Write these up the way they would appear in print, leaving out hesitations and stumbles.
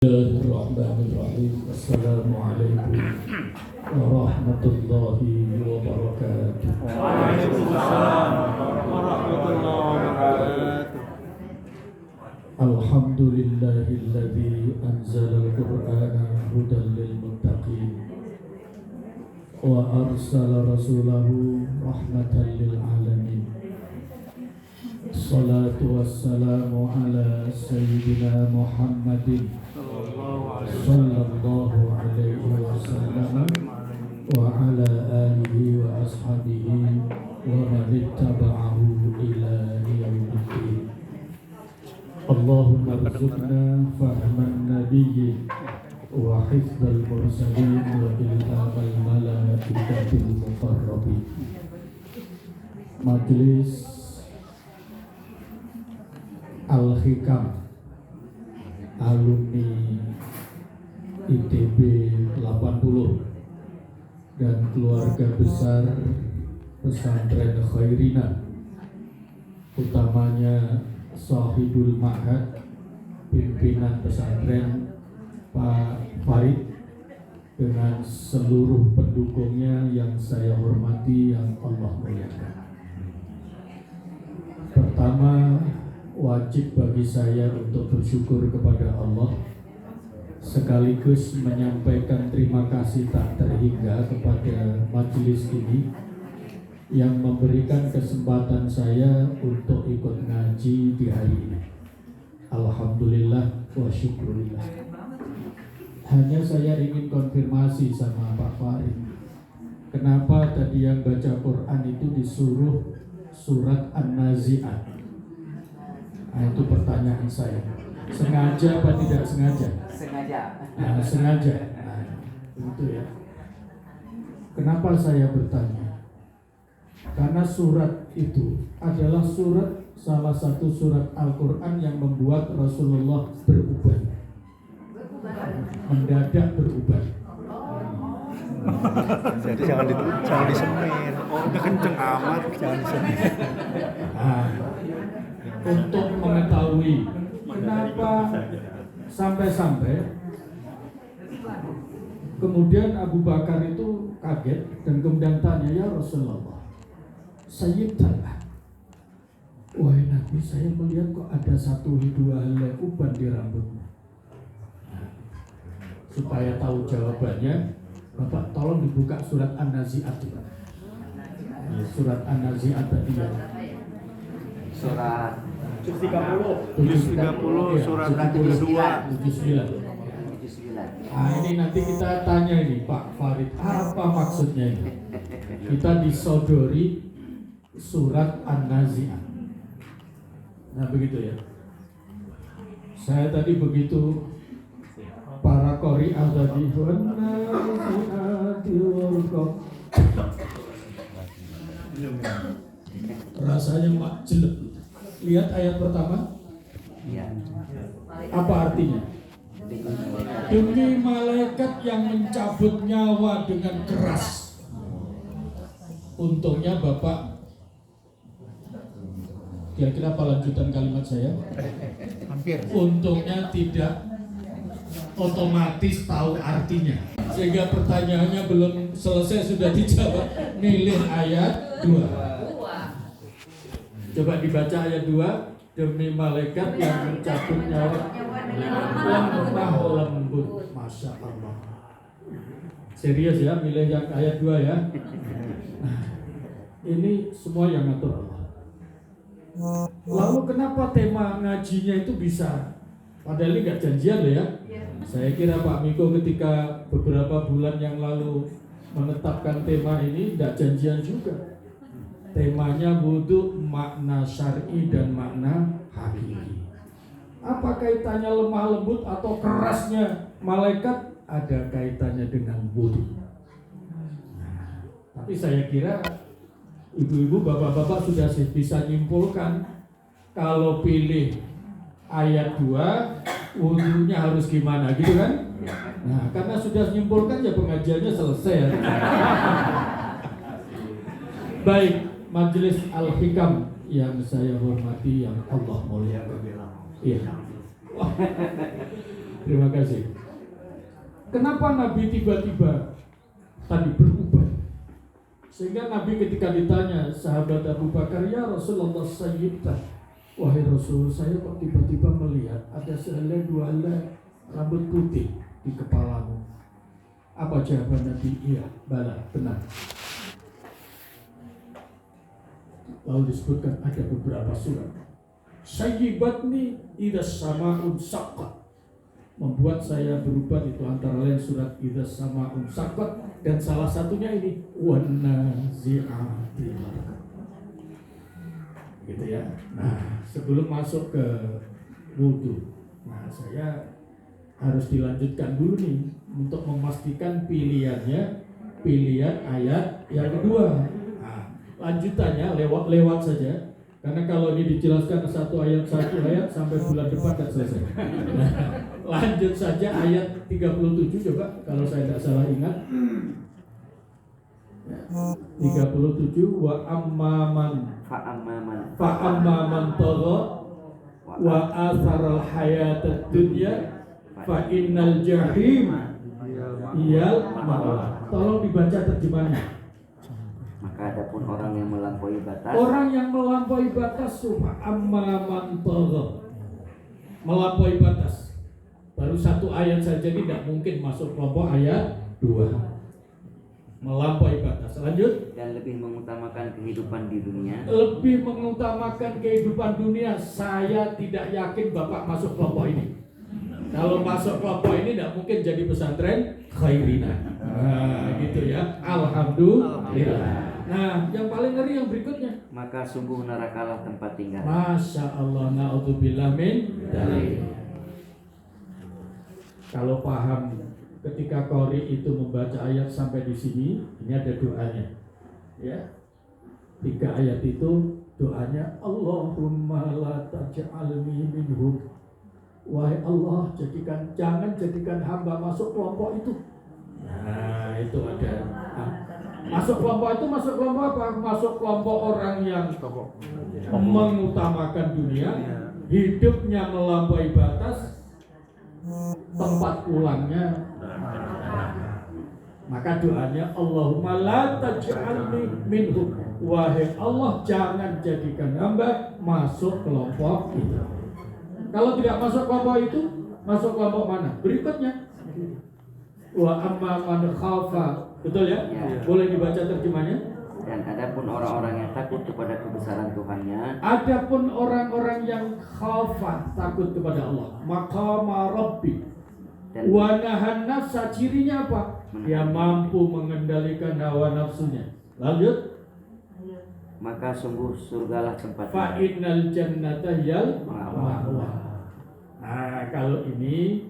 Bismillahirrahmanirrahim. Assalamualaikum warahmatullahi wabarakatuh. Waalaikumsalam warahmatullahi wabarakatuh. Alhamdulillahilladzi anzalal qur'ana hudan lil muttaqin wa arsala rasulahu rahmatan lil alamin. Salatu wassalamu ala sayyidina Muhammadin sallallahu alaihi wasallam wa ala alihi wa ashabihi wa man ittaba'ahu ila yaumiddin. Allahumma rzuqna fahman nabiyyi wa hifdzal mursalin wa ilhamal malaikatil muqarrabin. Majelis Al-Hikam alumni ITB 80 dan keluarga besar pesantren Khairina, utamanya Sahibul Ma'had, pimpinan pesantren Pak Farid, dengan seluruh pendukungnya yang saya hormati, yang Allah muliakan. Pertama, wajib bagi saya untuk bersyukur kepada Allah, sekaligus menyampaikan terima kasih tak terhingga kepada majelis ini yang memberikan kesempatan saya untuk ikut ngaji di hari ini. Alhamdulillah wa syukurillah. Hanya saya ingin konfirmasi sama Pak Farid, kenapa tadi yang baca Quran itu disuruh surat An-Nazi'at? Nah, itu pertanyaan saya. Sengaja apa tidak sengaja? Sengaja. Nah, sengaja. Nah, itu ya. Kenapa saya bertanya? Karena surat itu adalah salah satu surat Al-Quran yang membuat Rasulullah berubah. Mendadak berubah. Jadi jangan disemin. Oh, udah kenceng amat, jangan disemin. Nah, untuk mengetahui kenapa sampai-sampai kemudian Abu Bakar itu kaget dan kemudian tanya, ya Rasulullah, Sayyidina, wahai Nabi, saya melihat kok ada satu dua helai uban di rambutmu. Supaya tahu jawabannya, Bapak tolong dibuka surat An-Nazi'at. Surat An-Nazi'at tadi ya. Surat 30 surat 79. 79. Nah, ini nanti kita tanya ini Pak Farid, apa maksudnya ini? Kita disodori surat An-Nazi'at. Nah, begitu ya. Saya tadi begitu para qari'ah tadi rasanya mak jelek. Lihat ayat pertama. Iya. Apa artinya? Demi malaikat yang mencabut nyawa dengan keras. Untungnya Bapak, kira-kira apa lanjutan kalimat saya? Hampir. Untungnya tidak otomatis tahu artinya, sehingga pertanyaannya belum selesai sudah dijawab. Milih ayat 2. Coba dibaca ayat 2. Demi malaikat yang mencabut nyawa lemah lembut. Masya Allah. Serius ya, milih yang ayat 2 ya. Nah, ini semua yang ngatur Allah. Lalu kenapa tema ngajinya itu bisa, padahal ini gak janjian loh ya. Saya kira Pak Miko ketika beberapa bulan yang lalu menetapkan tema ini gak janjian juga. Temanya wudhu, makna syar'i dan makna hakiki. Apa kaitannya lemah lembut atau kerasnya malaikat? Ada kaitannya dengan wudhu. Nah, tapi saya kira ibu-ibu, bapak-bapak sudah bisa nyimpulkan kalau pilih ayat 2 wudhunya harus gimana gitu kan? Nah, karena sudah nyimpulkan ya pengajiannya selesai ya. Baik, Majelis Al-Hikam yang saya hormati, yang Allah muliakan. Iya. Terima kasih. Kenapa Nabi tiba-tiba tadi berubah? Sehingga Nabi ketika ditanya sahabat Abu Bakar, ya Rasulullah Sayyidah, wahai Rasul, saya kok tiba-tiba melihat ada sehelai dua helai rambut putih di kepalamu. Apa jawaban Nabi? Iya, bala, benar. Lalu disebutkan ada beberapa surat. Sayyibatni idza sama'un saqqat, membuat saya berubah, itu antara lain surat idza sama'un saqqat, dan salah satunya ini wan nazi'ati gharqa. Gitu ya. Nah, sebelum masuk ke wudu, nah saya harus dilanjutkan dulu nih untuk memastikan pilihan ayat yang kedua. Nah, lanjutannya lewat saja. Karena kalau ini dijelaskan satu ayat sampai bulan depan tidak selesai. Nah, lanjut saja ayat 37 coba kalau saya tidak salah ingat. 37 wa amman fa'amman tagha wa atharal hayatad dunya fa innal jahim iyal ma'wa. Tolong dibaca terjemahnya. Maka adapun orang yang melampaui batas, amman tagha, melampaui batas. Baru satu ayat saja tidak mungkin masuk kelompok ayat 2. Melampaui batas. Lanjut. Dan lebih mengutamakan kehidupan di dunia. Saya tidak yakin Bapak masuk kelompok ini. Kalau masuk kelompok ini tidak mungkin jadi pesantren khairina. Nah, gitu ya. Alhamdulillah. Nah, yang paling ngeri yang berikutnya. Maka sungguh nerakalah tempat tinggal. Masya Allah, na'udzubillah min dzalik. Kalau paham ketika qori itu membaca ayat sampai di sini, ini ada doanya. Ya. 3 ayat itu doanya Allahumma la taj'alni minhum. Wahai Allah, jangan jadikan hamba masuk kelompok itu. Nah, itu ada. Masuk kelompok apa? Masuk kelompok orang yang mengutamakan dunia, hidupnya melampaui batas, tempat pulangnya. Maka doanya Allahumma la taj'alni minhum. Wahai Allah, jangan jadikan hamba masuk kelompok itu. Kalau tidak masuk kelompok itu, masuk kelompok mana? Berikutnya. Wa amma man khafa. Betul ya? Ya. Boleh dibaca terjemahnya? Dan adapun orang-orang yang takut kepada kebesaran Tuhannya, adapun orang-orang yang khafa, takut kepada Allah, maqama rabbi, wa nahan nafsa, cirinya apa? Dia mampu mengendalikan hawa nafsunya. Lanjut. maka sungguh surgalah tempat Fa innal jannata yal ma'wa. Nah, kalau ini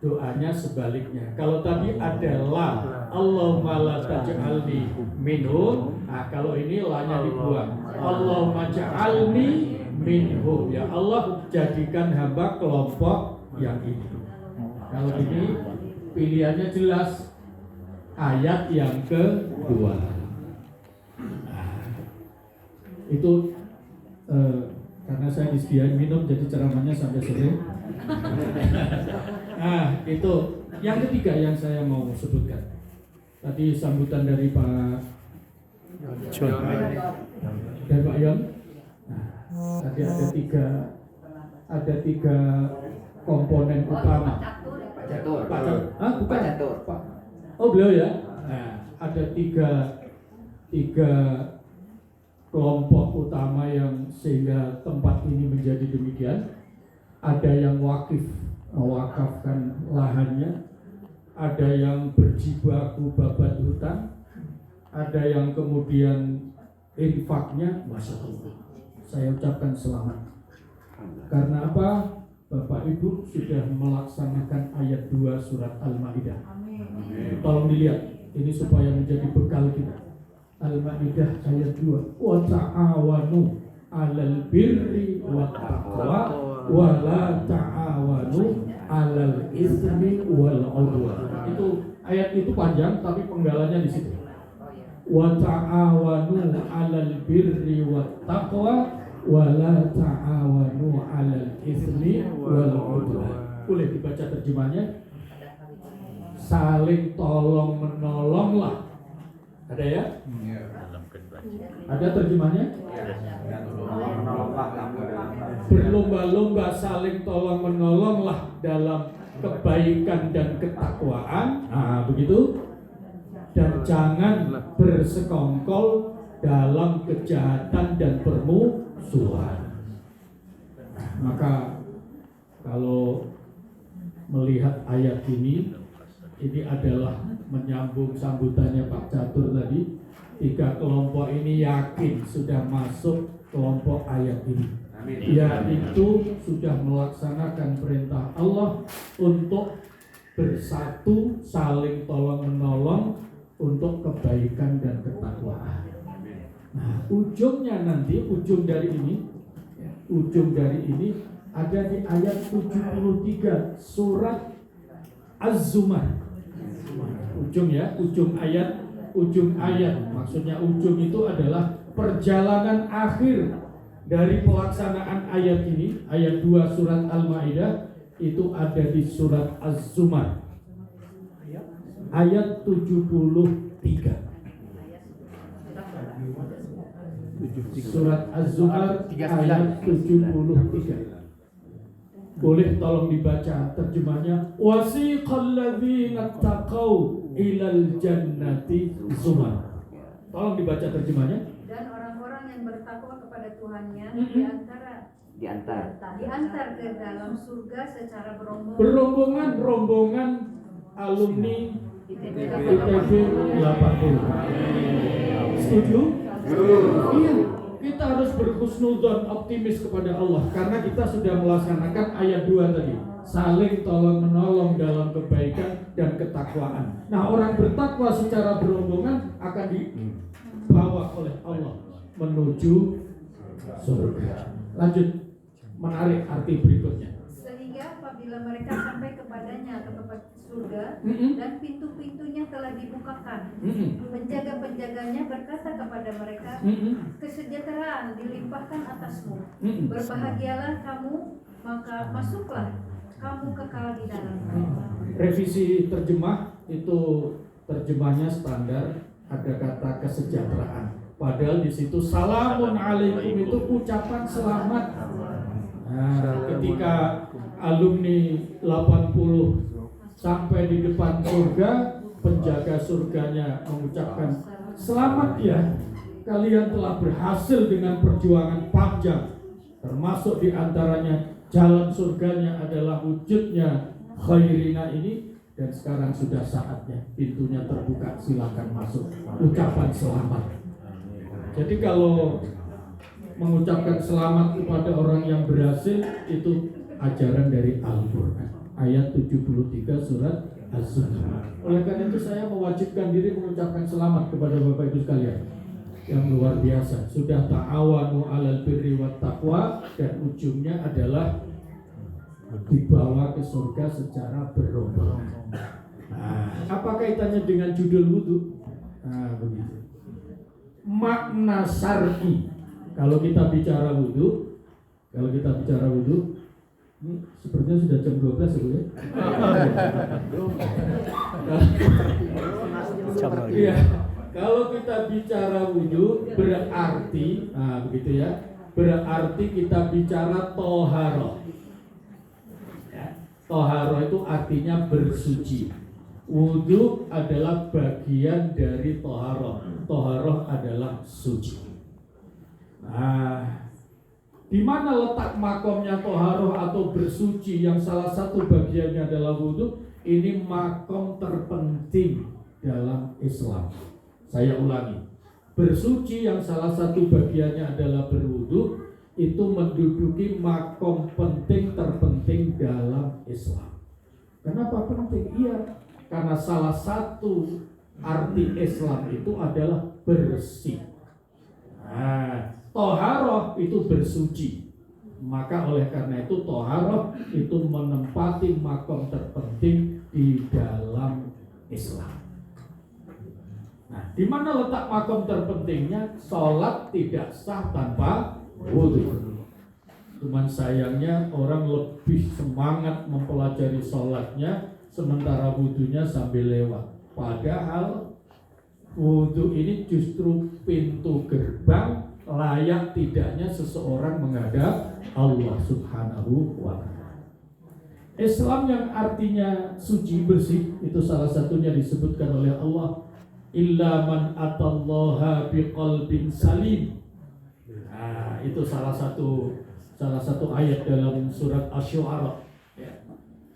doanya sebaliknya. Kalau tadi adalah Allahumma la taj'alni minhum. Nah, kalau ini la-nya dibuang. Allahumma ja'alni minhum. Ya Allah, jadikan hamba kelompok yang ini. Kalau ini pilihannya jelas. Ayat yang kedua. Nah, itu karena saya disediain minum, jadi ceramahnya sampai sore. Nah, itu yang ketiga yang saya mau sebutkan. Tadi sambutan dari Pak John. dari Pak Yon. Nah, tadi ada tiga komponen utama. Pak Catur. Bukan. Pak Catur. Oh, beliau ya. Nah, ada tiga kelompok utama yang sehingga tempat ini menjadi demikian. Ada yang wakif, mewakafkan lahannya, ada yang berjibaku babat hutan, ada yang kemudian infaknya. Masya Allah, saya ucapkan selamat. Karena apa? Bapak Ibu sudah melaksanakan ayat 2 surat Al-Maidah. Tolong dilihat, ini supaya menjadi bekal kita. Al-Maidah ayat 2. Wa ta'awanu 'alal birri wat taqwa wa la ta'awanu 'alal itsmi wal 'udwan. Itu ayat itu panjang tapi penggalanya di situ. Wa ta'awanu 'alal birri wat taqwa wa la ta'awanu 'alal itsmi wal 'udwan. Boleh dibaca terjemahnya? Saling tolong menolonglah. Ada ya? Ada terjemahnya? Berlomba-lomba saling tolong menolonglah dalam kebaikan dan ketakwaan. Nah, begitu. Dan jangan bersekongkol dalam kejahatan dan permusuhan. Maka kalau melihat ayat ini adalah menyambung sambutannya Pak Catur tadi. 3 kelompok ini yakin sudah masuk kelompok ayat ini, yaitu sudah melaksanakan perintah Allah untuk bersatu, saling tolong menolong untuk kebaikan dan ketakwaan. Nah, ujung dari ini ada di ayat 73 surat Az-Zumar. Ujung ayat. Maksudnya ujung itu adalah perjalanan akhir dari pelaksanaan ayat ini. Ayat 2 surat Al-Maidah itu ada di surat Az-Zumar. Ayat 73. Surat Az-Zumar ayat 73. Boleh tolong dibaca terjemahnya. Wasiqal ladzina taqau ilal jannati zumar. Tolong dibaca terjemahnya. Dan orang-orang yang bertakwa kepada Tuhannya diantar ke dalam surga secara berombongan. Rombongan alumni ITB 80. Setuju? Iya. Kita harus berhusnudzon, optimis kepada Allah karena kita sudah melaksanakan ayat 2 tadi. Saling tolong menolong dalam kebaikan dan ketakwaan. Nah, orang bertakwa secara berombongan akan dibawa oleh Allah menuju surga. Lanjut, menarik arti berikutnya. Sehingga apabila mereka sampai kepadanya ke tempat surga dan pintu-pintunya telah dibukakan, penjaga-penjaganya berkata kepada mereka, kesejahteraan dilimpahkan atasmu, berbahagialah kamu, maka masuklah kamu kekal di dalamnya. Revisi terjemah itu terjemahnya standar, ada kata kesejahteraan. Padahal di situ salamun alaikum itu ucapan selamat. Nah, ketika alumni 80 sampai di depan surga, penjaga surganya mengucapkan, selamat ya, kalian telah berhasil dengan perjuangan panjang, termasuk diantaranya jalan surganya adalah wujudnya khairina ini, dan sekarang sudah saatnya pintunya terbuka, silakan masuk. Ucapan selamat. Jadi kalau mengucapkan selamat kepada orang yang berhasil itu ajaran dari Al-Quran. Ayat 73 surat Az-Zumar. Oleh karena itu saya mewajibkan diri mengucapkan selamat kepada Bapak Ibu sekalian yang luar biasa. Sudah ta'awanu 'alal birri wat taqwa, dan ujungnya adalah dibawa ke surga secara berombongan. Nah, apa kaitannya dengan judul wudu? Nah, begitu. Makna syar'i. Kalau kita bicara wudu, ini sepertinya sudah jam 12 ya. Iya. Kalau kita bicara wudu berarti, begitu ya. Berarti kita bicara toharoh. Ya. Toharoh itu artinya bersuci. Wudu adalah bagian dari toharoh. Toharoh adalah suci. Nah, di mana letak makomnya toharoh atau bersuci yang salah satu bagiannya adalah wudhu? Ini makom terpenting dalam Islam. Saya ulangi, bersuci yang salah satu bagiannya adalah berwudhu, itu menduduki makom penting terpenting dalam Islam. Kenapa penting? Iya, karena salah satu arti Islam itu adalah bersih. Nah, toharoh itu bersuci. Maka oleh karena itu toharoh itu menempati makom terpenting di dalam Islam. Nah, di mana letak makom terpentingnya? Sholat tidak sah tanpa wudhu. Cuman sayangnya orang lebih semangat mempelajari sholatnya sementara wudhunya sambil lewat. Padahal wudhu ini justru pintu gerbang layak tidaknya seseorang menghadap Allah Subhanahu wa Ta'ala. Islam yang artinya suci bersih itu salah satunya disebutkan oleh Allah, illa man atallaha biqalbin salim. Nah, itu salah satu ayat dalam surat Asy-Syu'ara. Ya.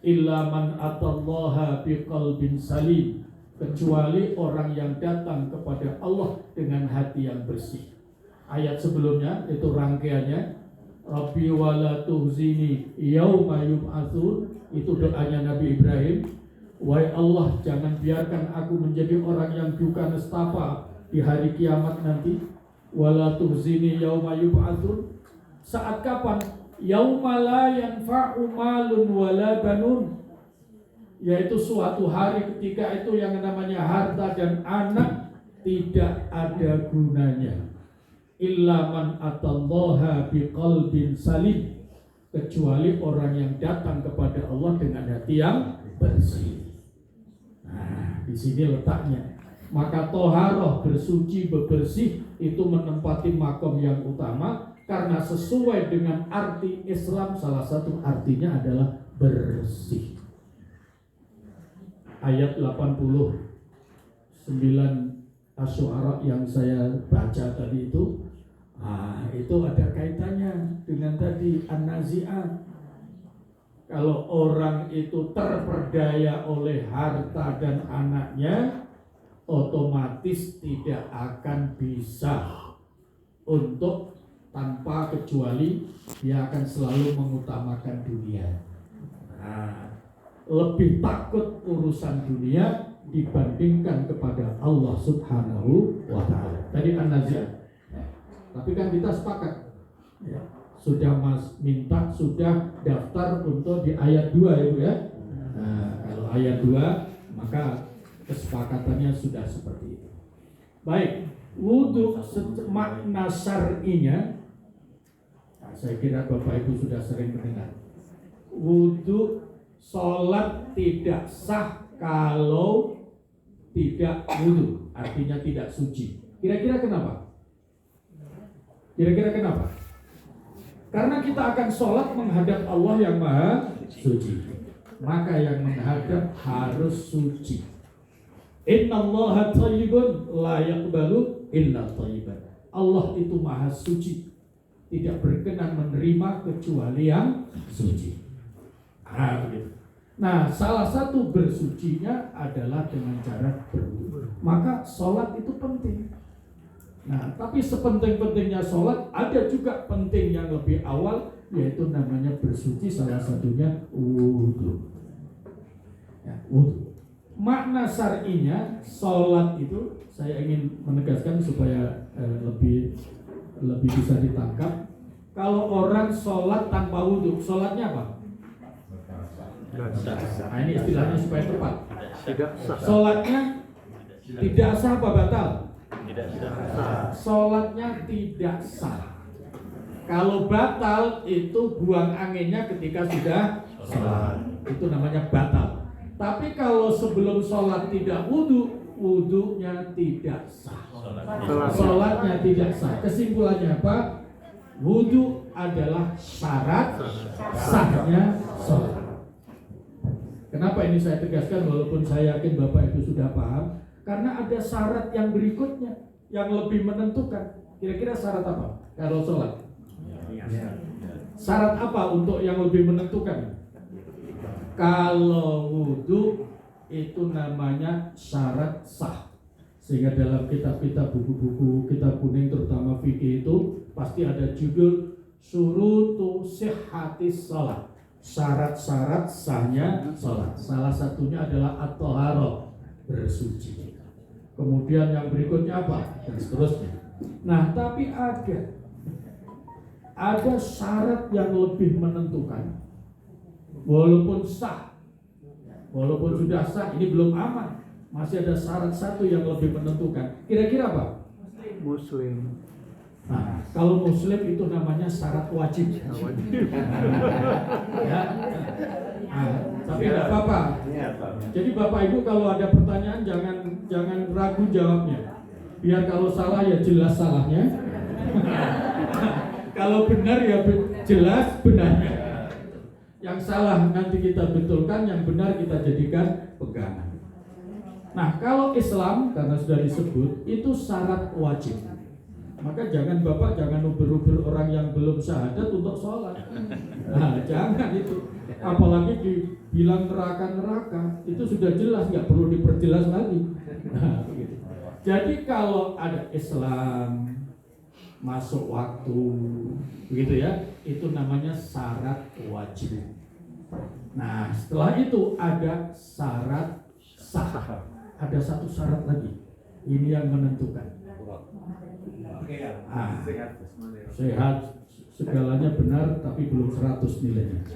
Illa man atallaha biqalbin salim, kecuali orang yang datang kepada Allah dengan hati yang bersih. Ayat sebelumnya itu rangkaiannya, Rabbi wala tuhzini yauma yub'atsun, itu doanya Nabi Ibrahim. Wahai Allah, jangan biarkan aku menjadi orang yang duka nestapa di hari kiamat nanti. Wala tuhzini yauma yub'atsun. Saat kapan? Yauma la yanfa'u malun wala banun, yaitu suatu hari ketika itu yang namanya harta dan anak tidak ada gunanya. Illa man atallaha biqalbin salim, kecuali orang yang datang kepada Allah dengan hati yang bersih. Nah, di sini letaknya. Maka toharoh, bersuci, bebersih itu menempati makom yang utama, karena sesuai dengan arti Islam, salah satu artinya adalah bersih. Ayat 89 Asy-Syu'ara yang saya baca tadi itu ada kaitannya dengan tadi An-Nazi'at. Kalau orang itu terperdaya oleh harta dan anaknya, otomatis tidak akan bisa untuk tanpa kecuali dia akan selalu mengutamakan dunia. Nah, lebih takut urusan dunia dibandingkan kepada Allah Subhanahu wa Ta'ala. Tadi An-Nazi'at. Tapi kan kita sepakat, ya, sudah minta, sudah daftar untuk di ayat 2 ya. Nah, kalau ayat 2 maka kesepakatannya sudah seperti itu. Baik, wudhu makna syar'inya, nah, saya kira Bapak Ibu sudah sering mendengar. Wudhu, sholat tidak sah kalau tidak wudhu, artinya tidak suci. Kira-kira kenapa? Karena kita akan sholat menghadap Allah yang maha suci, maka yang menghadap harus suci. Innallaha thayyibun la yaqbalu illa thayyiban. Allah itu maha suci, tidak berkenan menerima kecuali yang suci. Nah, salah satu bersucinya adalah dengan cara berwudu. Maka sholat itu penting. Nah, tapi sepenting-pentingnya sholat, ada juga penting yang lebih awal, yaitu namanya bersuci, salah satunya wudu. Ya, wudu. Makna syar'inya sholat itu, saya ingin menegaskan supaya lebih bisa ditangkap. Kalau orang sholat tanpa wudu, sholatnya apa? Nah, ini istilahnya supaya tepat. Sholatnya tidak sah apa batal? Tidak sah. Sholatnya tidak sah. Kalau batal itu buang anginnya ketika sudah sholat, itu namanya batal. Tapi kalau sebelum sholat tidak wudu, wudunya tidak sah. Sholatnya tidak sah. Kesimpulannya apa? Wudu adalah syarat sahnya sholat. Kenapa ini saya tegaskan walaupun saya yakin Bapak Ibu sudah paham? Karena ada syarat yang berikutnya yang lebih menentukan. Kira-kira syarat apa kalau sholat? Syarat apa untuk yang lebih menentukan? Kalau wudu itu namanya syarat sah. Sehingga dalam kitab-kitab, buku-buku kitab kuning terutama fikih itu pasti ada judul syurutu sihhatis sholat, syarat-syarat sahnya sholat. Salah satunya adalah at-thaharah, bersuci. Kemudian yang berikutnya apa? Dan seterusnya. Nah, tapi ada syarat yang lebih menentukan. Walaupun sah, walaupun sudah sah, ini belum aman. Masih ada syarat satu yang lebih menentukan. Kira-kira apa? Muslim. Nah, kalau Muslim itu namanya syarat wajib. Ya. Nah, tapi tidak apa-apa. Jadi Bapak Ibu kalau ada pertanyaan jangan ragu jawabnya. Biar kalau salah ya jelas salahnya. Kalau benar ya jelas benarnya. Yang salah nanti kita betulkan, yang benar kita jadikan pegangan. Nah, kalau Islam karena sudah disebut itu syarat wajib. Maka Bapak jangan uber-uber orang yang belum syahadat untuk sholat. Nah, jangan itu. Apalagi dibilang neraka, itu sudah jelas, nggak perlu diperjelas lagi. Nah, begitu. Jadi kalau ada Islam masuk waktu, begitu ya, itu namanya syarat wajib. Nah, setelah itu ada syarat sah. Ada satu syarat lagi. Ini yang menentukan. Sehat, segalanya benar, tapi belum 100 nilainya.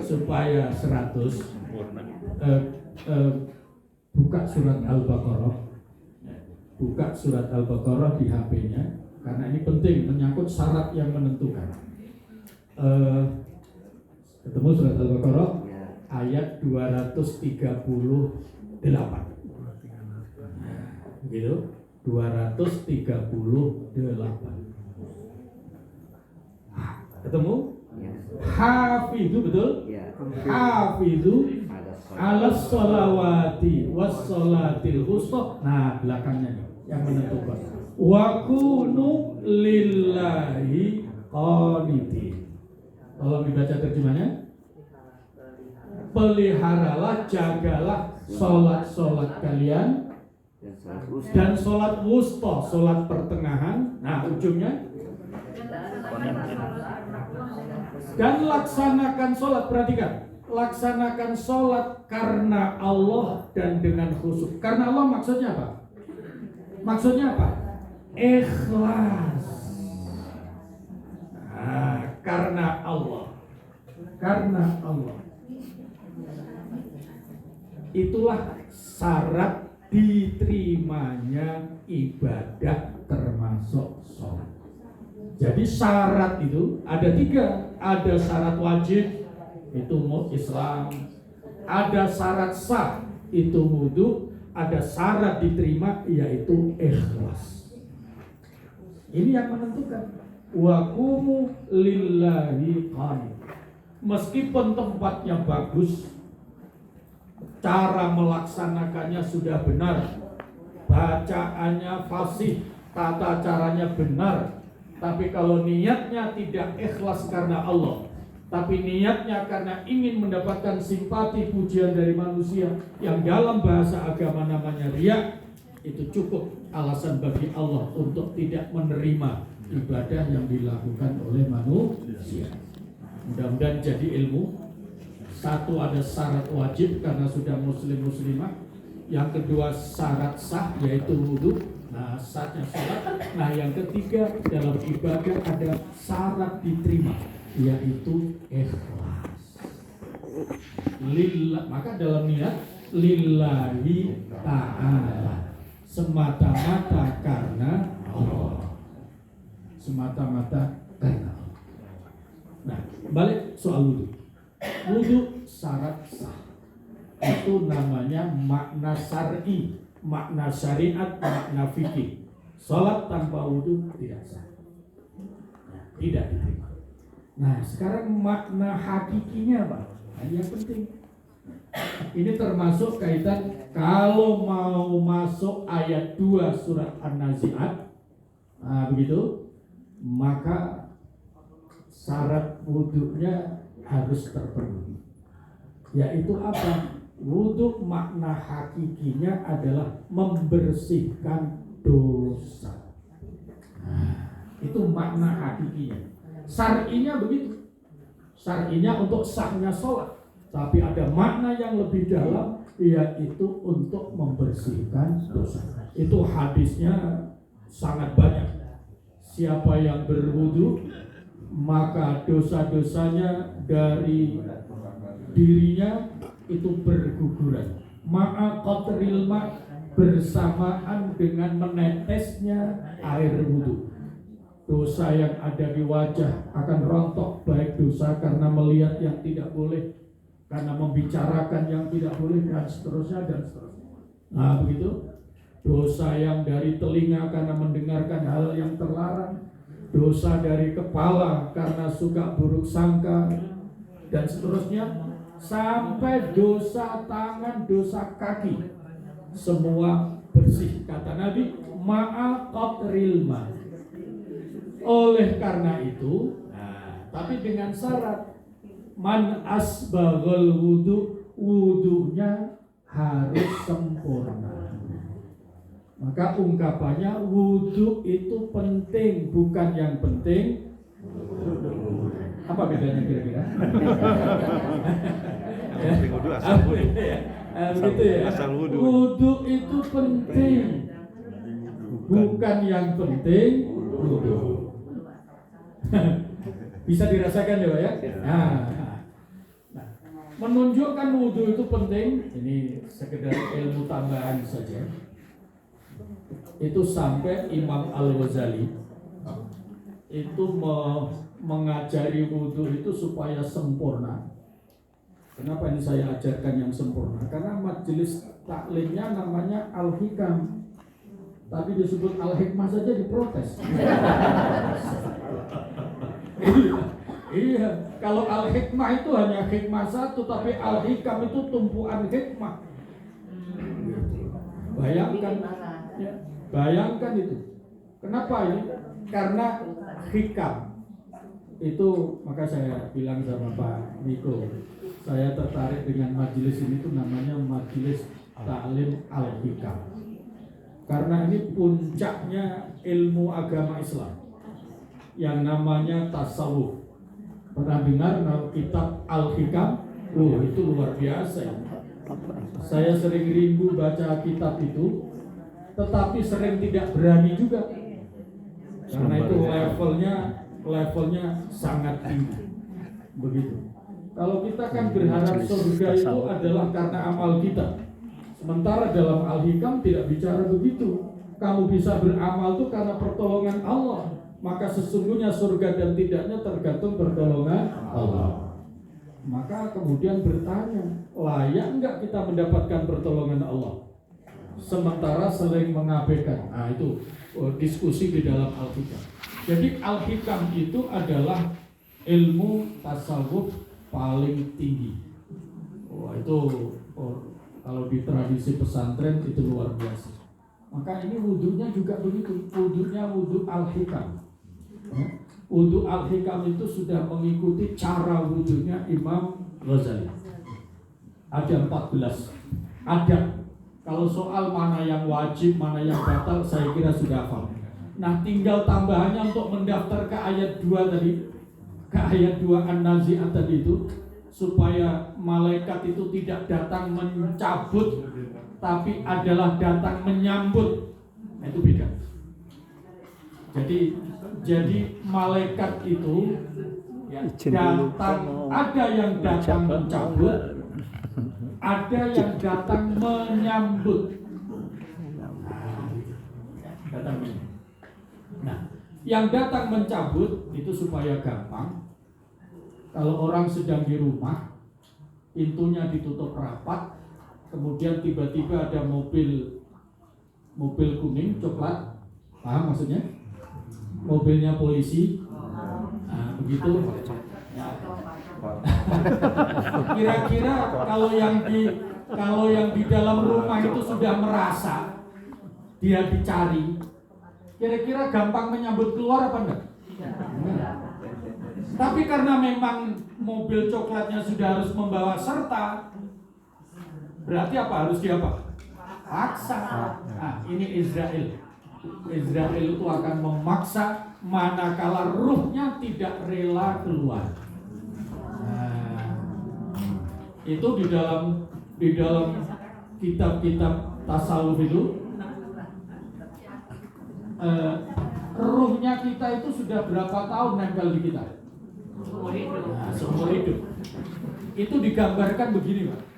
Supaya 100, buka surat Al-Baqarah. Buka surat Al-Baqarah di HP-nya, karena ini penting, menyangkut syarat yang menentukan. Ketemu surat Al-Baqarah ayat 238. Gitu, 238. Ketemu? Hafizu, betul? Hafizu alas sholawati was sholatil wusta. Nah, belakangnya nih yang menentukan. Wa kunu lillahi qanitin. Tolong dibaca terjemahnya. Peliharalah, jagalah sholat kalian dan sholat wusta, sholat pertengahan. Nah, ujungnya dan laksanakan sholat. Perhatikan, laksanakan sholat karena Allah dan dengan khusyuk. Karena Allah maksudnya apa? Maksudnya apa? Ikhlas. Nah, karena Allah. Karena Allah. Itulah syarat diterimanya ibadah termasuk sholat. Jadi syarat itu ada 3. Ada syarat wajib, itu Islam. Ada syarat sah, itu wudu. Ada syarat diterima, yaitu ikhlas. Ini yang menentukan. Wa qumu lillahi qanit. Meskipun tempatnya bagus, cara melaksanakannya sudah benar, bacaannya fasih, tata caranya benar, tapi kalau niatnya tidak ikhlas karena Allah, tapi niatnya karena ingin mendapatkan simpati pujian dari manusia, yang dalam bahasa agama namanya riya, itu cukup alasan bagi Allah untuk tidak menerima ibadah yang dilakukan oleh manusia. Mudah-mudahan jadi ilmu. Satu, ada syarat wajib karena sudah muslimah. Yang kedua syarat sah, yaitu wudu. Nah, syaratnya sholat. Nah, yang ketiga dalam ibadah ada syarat diterima, yaitu ikhlas. Lillah, maka dalam niat lillahi ta'ala, semata-mata karena Allah. Semata-mata karena Allah. Nah, balik soal wudu. Wudu syarat sah. Itu namanya makna syar'i, makna syariat, makna fikih. Salat tanpa wudu tidak sah. Tidak diterima. Nah, sekarang makna hakikinya apa? Nah, yang penting. Ini termasuk kaitan kalau mau masuk ayat 2 surat An-Nazi'at. Nah, begitu. Maka syarat wudunya harus terpenuhi. Yaitu apa? Wudu makna hakikinya adalah membersihkan dosa. Nah, itu makna hakikinya. Syar'inya begitu. Syar'inya untuk sahnya sholat. Tapi ada makna yang lebih dalam, yaitu untuk membersihkan dosa. Itu hadisnya sangat banyak. Siapa yang berwudu, maka dosa-dosanya dari dirinya itu berguguran. Ma'a qatril ma', bersamaan dengan menetesnya air wudu. dosa yang ada di wajah akan rontok, baik dosa karena melihat yang tidak boleh, karena membicarakan yang tidak boleh, dan seterusnya dan seterusnya. Nah begitu. Dosa yang dari telinga karena mendengarkan hal yang terlarang, dosa dari kepala karena suka buruk sangka, dan seterusnya, sampai dosa tangan, dosa kaki, semua bersih. Kata Nabi, ma'a qatril ma. Oleh karena itu, tapi dengan syarat, man asbaghal wudu, wudunya harus sempurna. Maka ungkapannya wudu itu penting, bukan yang penting. Apa bedanya kira-kira? Yang penting wudu asal wudu. Begitu ya. Asal wudu. Wudu itu penting, bukan yang penting wudu. Bisa dirasakan ya Pak ya? Nah, menunjukkan wudu itu penting. Ini sekedar ilmu tambahan saja. Itu sampai Imam Al-Ghazali itu mengajari wudu itu supaya sempurna. Kenapa ini saya ajarkan yang sempurna? Karena majelis taklimnya namanya Al-Hikam, tapi disebut Al-Hikmah saja diprotes. Iya, kalau Al-Hikmah itu hanya hikmah satu, tapi Al-Hikam itu tumpuan hikmah. Bayangkan, ya, bayangkan itu. Kenapa ini? Karena hikam itu, maka saya bilang sama Pak Niko, saya tertarik dengan majelis ini tuh namanya Majelis Taklim Al-Hikam. Karena ini puncaknya ilmu agama Islam yang namanya tasawuf. Pernah dengar kitab Al-Hikam? Oh, itu luar biasa ya. Saya sering rindu baca kitab itu, tetapi sering tidak berani juga. Karena itu levelnya sangat tinggi. Begitu. Kalau kita kan berharap surga itu adalah karena amal kita. Sementara dalam Al-Hikam tidak bicara begitu. Kamu bisa beramal itu karena pertolongan Allah. Maka sesungguhnya surga dan tidaknya tergantung pertolongan Allah. Maka kemudian bertanya, layak enggak kita mendapatkan pertolongan Allah? Sementara sering mengabaikan. Nah itu diskusi di dalam Al-Hikam. Jadi Al-Hikam itu adalah ilmu tasawuf paling tinggi. Wah itu kalau di tradisi pesantren itu luar biasa. Maka ini wudunya juga begitu. Wudunya wudu Al-Hikam. Wudu Al-Hikam itu sudah mengikuti cara wudunya Imam Ghazali. Ada 14. Ada. Kalau soal mana yang wajib, mana yang batal, saya kira sudah hafal. Nah, tinggal tambahannya untuk mendaftar ke ayat 2 tadi, ke ayat 2 An-Nazi'at tadi itu, supaya malaikat itu tidak datang mencabut, tapi adalah datang menyambut. Nah, itu beda. Jadi malaikat itu datang, ada yang datang mencabut, ada yang datang menyambut. Nah, yang datang mencabut itu supaya gampang. Kalau orang sedang di rumah, pintunya ditutup rapat, kemudian tiba-tiba ada mobil kuning, coklat, paham maksudnya? Mobilnya polisi, nah begitu. Kira-kira kalau yang di dalam rumah itu sudah merasa dia dicari, kira-kira gampang menyambut keluar apa enggak? Tapi karena memang mobil coklatnya sudah harus membawa serta, berarti apa? Harus diapa? Paksa. Nah, ini Israel. Israel itu akan memaksa manakala ruhnya tidak rela keluar. Nah, itu di dalam kitab-kitab tasawuf itu ruhnya kita itu sudah berapa tahun nempel di kita? Seumur hidup. Itu digambarkan begini, Pak.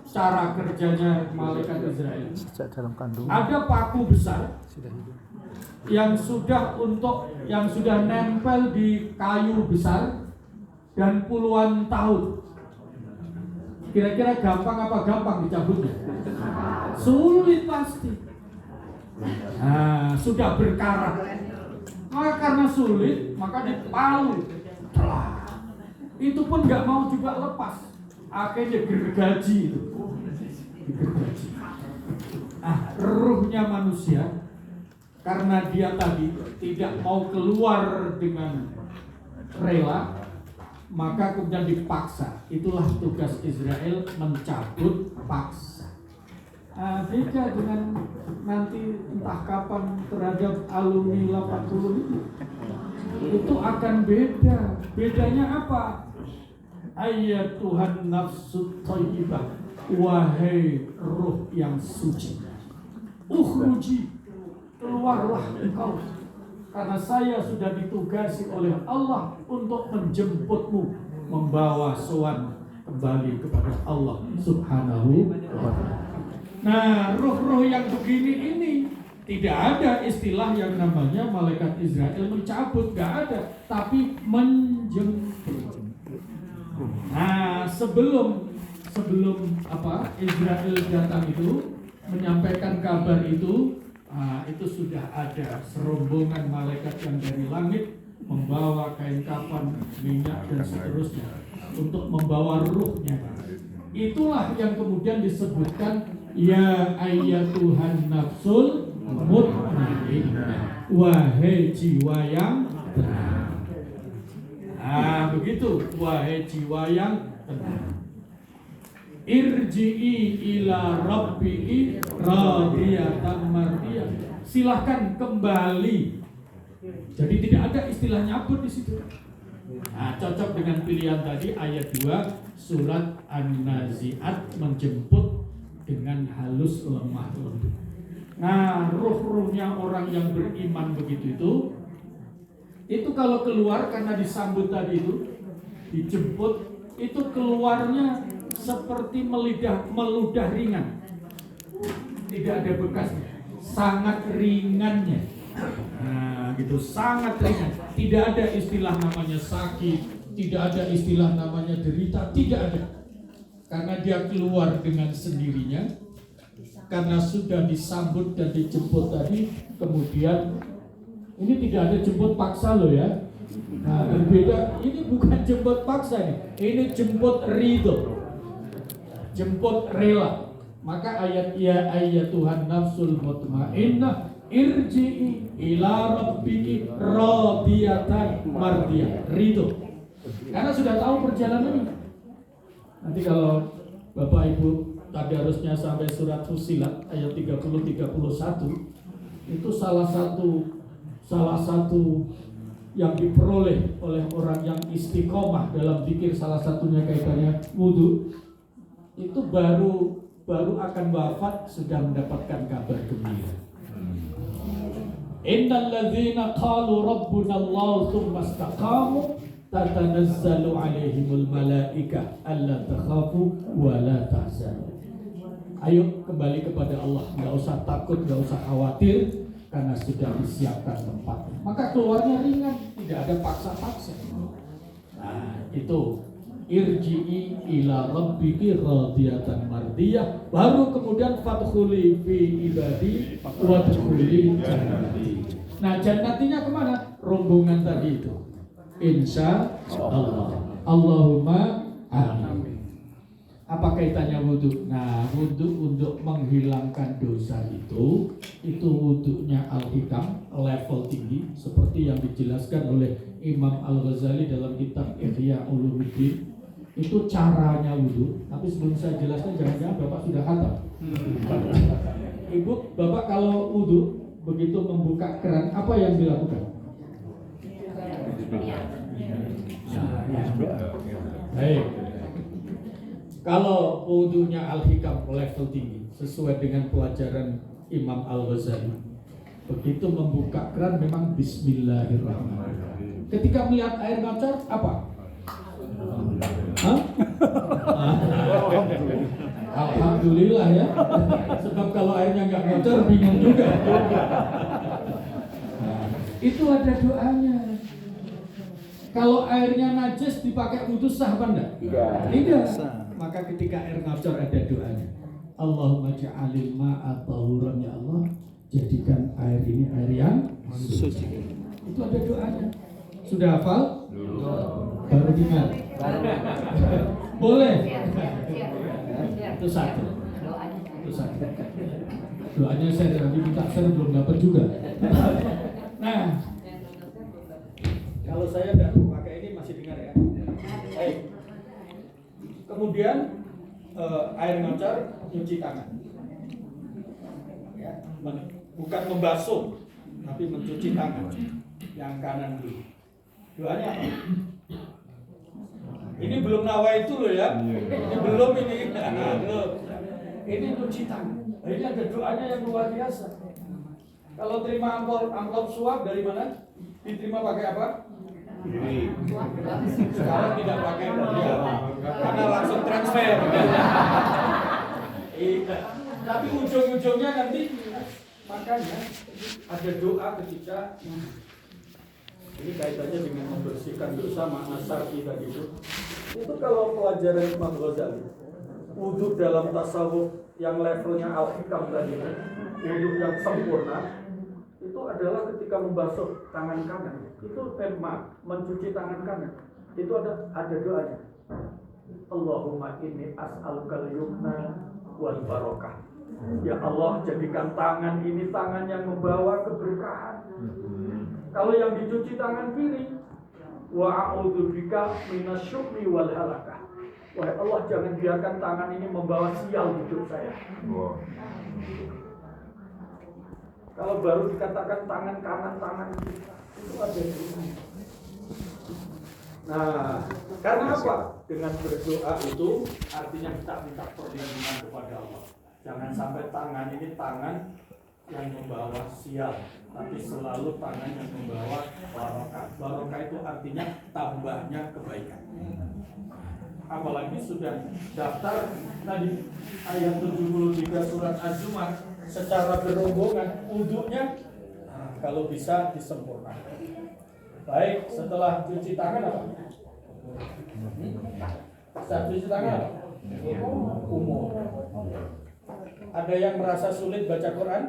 Cara kerjanya malaikat Israel. Sejak dalam kandungan Ada paku besar. yang sudah nempel di kayu besar dan puluhan tahun. Kira-kira gampang apa gampang dicabutnya? Sulit pasti. Nah, sudah berkarat. Maka karena sulit, maka dipalu. Itu pun nggak mau juga lepas. Akhirnya gergaji itu. Ruhnya manusia, karena dia tadi tidak mau keluar dengan rela, maka kemudian dipaksa. Itulah tugas Israel, mencabut paksa. Beda dengan nanti entah kapan terhadap alumni 80 itu akan beda. Bedanya apa? Ayat Tuhan nafsu thayyibah, wahai ruh yang suci, ukhruji, keluarlah engkau, karena saya sudah ditugasi oleh Allah untuk menjemputmu, membawa sowan kembali kepada Allah Subhanahu wa ta'ala. Nah, ruh-ruh yang begini ini tidak ada istilah yang namanya malaikat Israel mencabut, gak ada, tapi menjemput. Nah, sebelum Israel datang itu menyampaikan kabar itu sudah ada serombongan malaikat yang dari langit membawa kain kafan, minyak dan seterusnya untuk membawa ruhnya. Itulah yang kemudian disebutkan ya ayyatuhan nafsul mutmainnah, wahai jiwa yang tenang. Begitu, wahai jiwa yang tenang. Irji'i ila rabbi'i radiyatan mardiyah. Silahkan kembali. Jadi tidak ada istilah nyabut di situ. Cocok dengan pilihan tadi ayat 2 surat An-Nazi'at, menjemput dengan halus lemah lembut. Nah, ruh-ruhnya orang yang beriman begitu itu kalau keluar karena disambut tadi itu, dijemput, itu keluarnya seperti meludah ringan. Tidak ada bekasnya, sangat ringannya. Nah, gitu, sangat ringan. Tidak ada istilah namanya sakit, tidak ada istilah namanya derita, tidak ada. Karena dia keluar dengan sendirinya, karena sudah disambut dan dijemput tadi, kemudian ini tidak ada jemput paksa loh ya. Nah, berbeda, ini bukan jemput paksa nih, ini jemput ridho, jemput rela. Maka ayat ya ayyatuhan nafsul mutmainnah irji'i ila rabbiki radiyatan mardiyah, ridho. Karena sudah tahu perjalanan ini. Nanti kalau Bapak Ibu tadarusnya sampai surat Fussilat ayat 30-31, itu salah satu yang diperoleh oleh orang yang istiqomah dalam zikir, salah satunya kaitannya wudu, itu baru akan wafat sudah mendapatkan kabar gembira. Innal ladzina qalu rabbuna Allah tsumma istaqamu tatanazzalu alaihimul malaikah alla takhafu wa la tahzanu. Ayo kembali kepada Allah, enggak usah takut, enggak usah khawatir, karena sudah disiapkan tempat. Maka keluarnya ringan, tidak ada paksa-paksa. Nah, itu irji'i ila rabbiki radiyatan mardiyah, baru kemudian fadkhuli fi ibadi wadkhuli jannati. Nah, jannatinya kemana? Rombongan tadi itu. Insya Allah. Allahumma amin. Apa kaitannya wudhu? Nah, wudhu untuk menghilangkan dosa itu wudhunya Al-Hikam, level tinggi, seperti yang dijelaskan oleh Imam Al-Ghazali dalam kitab Ihya Ulumuddin. Itu caranya wudhu. Tapi sebelum saya jelaskan, jangan-jangan Bapak sudah khatam. Ibu, Bapak kalau wudhu begitu membuka keran, apa yang dilakukan? Baik. Kalau wudhunya Al-Hikam level tinggi, sesuai dengan pelajaran Imam Al-Ghazali, begitu membuka keran memang Bismillahirrahmanirrahim. Ketika melihat air ngocor, apa? Alhamdulillah ya. Sebab kalau airnya nggak ngocor, bingung juga. Itu ada doanya. Kalau airnya najis dipakai wudhu sah apa enggak? Tidak. Maka ketika air ngocor ada doanya. Allahumma ja'alil ma'a tahuran, ya Allah, jadikan air ini air yang suci. Itu ada doanya. Sudah hafal? Baru dengar. Boleh. Itu satu. Doanya saya nanti minta share belum dapat juga. Nah, kalau saya tidak pakai ini masih dengar ya. Baik. Kemudian air ngocor, cuci tangan. Ya, bukan membasuh, tapi mencuci tangan. Yang kanan dulu. Doanya apa? Ini belum nawaitu loh ya. Ini belum ini. Belum. Ini cuci tangan. Ini ada doanya yang luar biasa. Kalau terima amplop suap dari mana? Diterima pakai apa? Sekarang tidak pakai ya, karena langsung transfer. Tapi ujung-ujungnya nanti makanya ada doa ketika ini kaitannya dengan membersihkan dosa, makna syar'i tadi itu kalau pelajaran Imam Ghazali, wudhu dalam tasawuf yang levelnya al-hikam tadi, wudhu yang sempurna itu adalah ketika membasuh tangan kanan, itu mencuci tangan kanan, itu ada doanya. Allahumma inni as'alukal yumna wal barokah. Ya Allah, jadikan tangan ini tangan yang membawa keberkahan. Kalau yang dicuci tangan kiri, wa a'udzubika minasyukmi wal halakah. Wahai Allah, jangan biarkan tangan ini membawa sial hidup saya. Kalau baru dikatakan tangan kanan, tangan kiri, itu ada doanya. Nah, karena apa? Dengan berdoa itu artinya kita minta perlindungan kepada Allah. Jangan sampai tangan ini tangan yang membawa sial, tapi selalu tangan yang membawa barokah. Barokah itu artinya tambahnya kebaikan. Apalagi sudah daftar tadi ayat 73 surat Az-Zumar secara berombongan wudhunya, kalau bisa disempurnakan. Baik, setelah cuci tangan apa? Setelah cuci tangan apa? Umur. Ada yang merasa sulit baca Quran?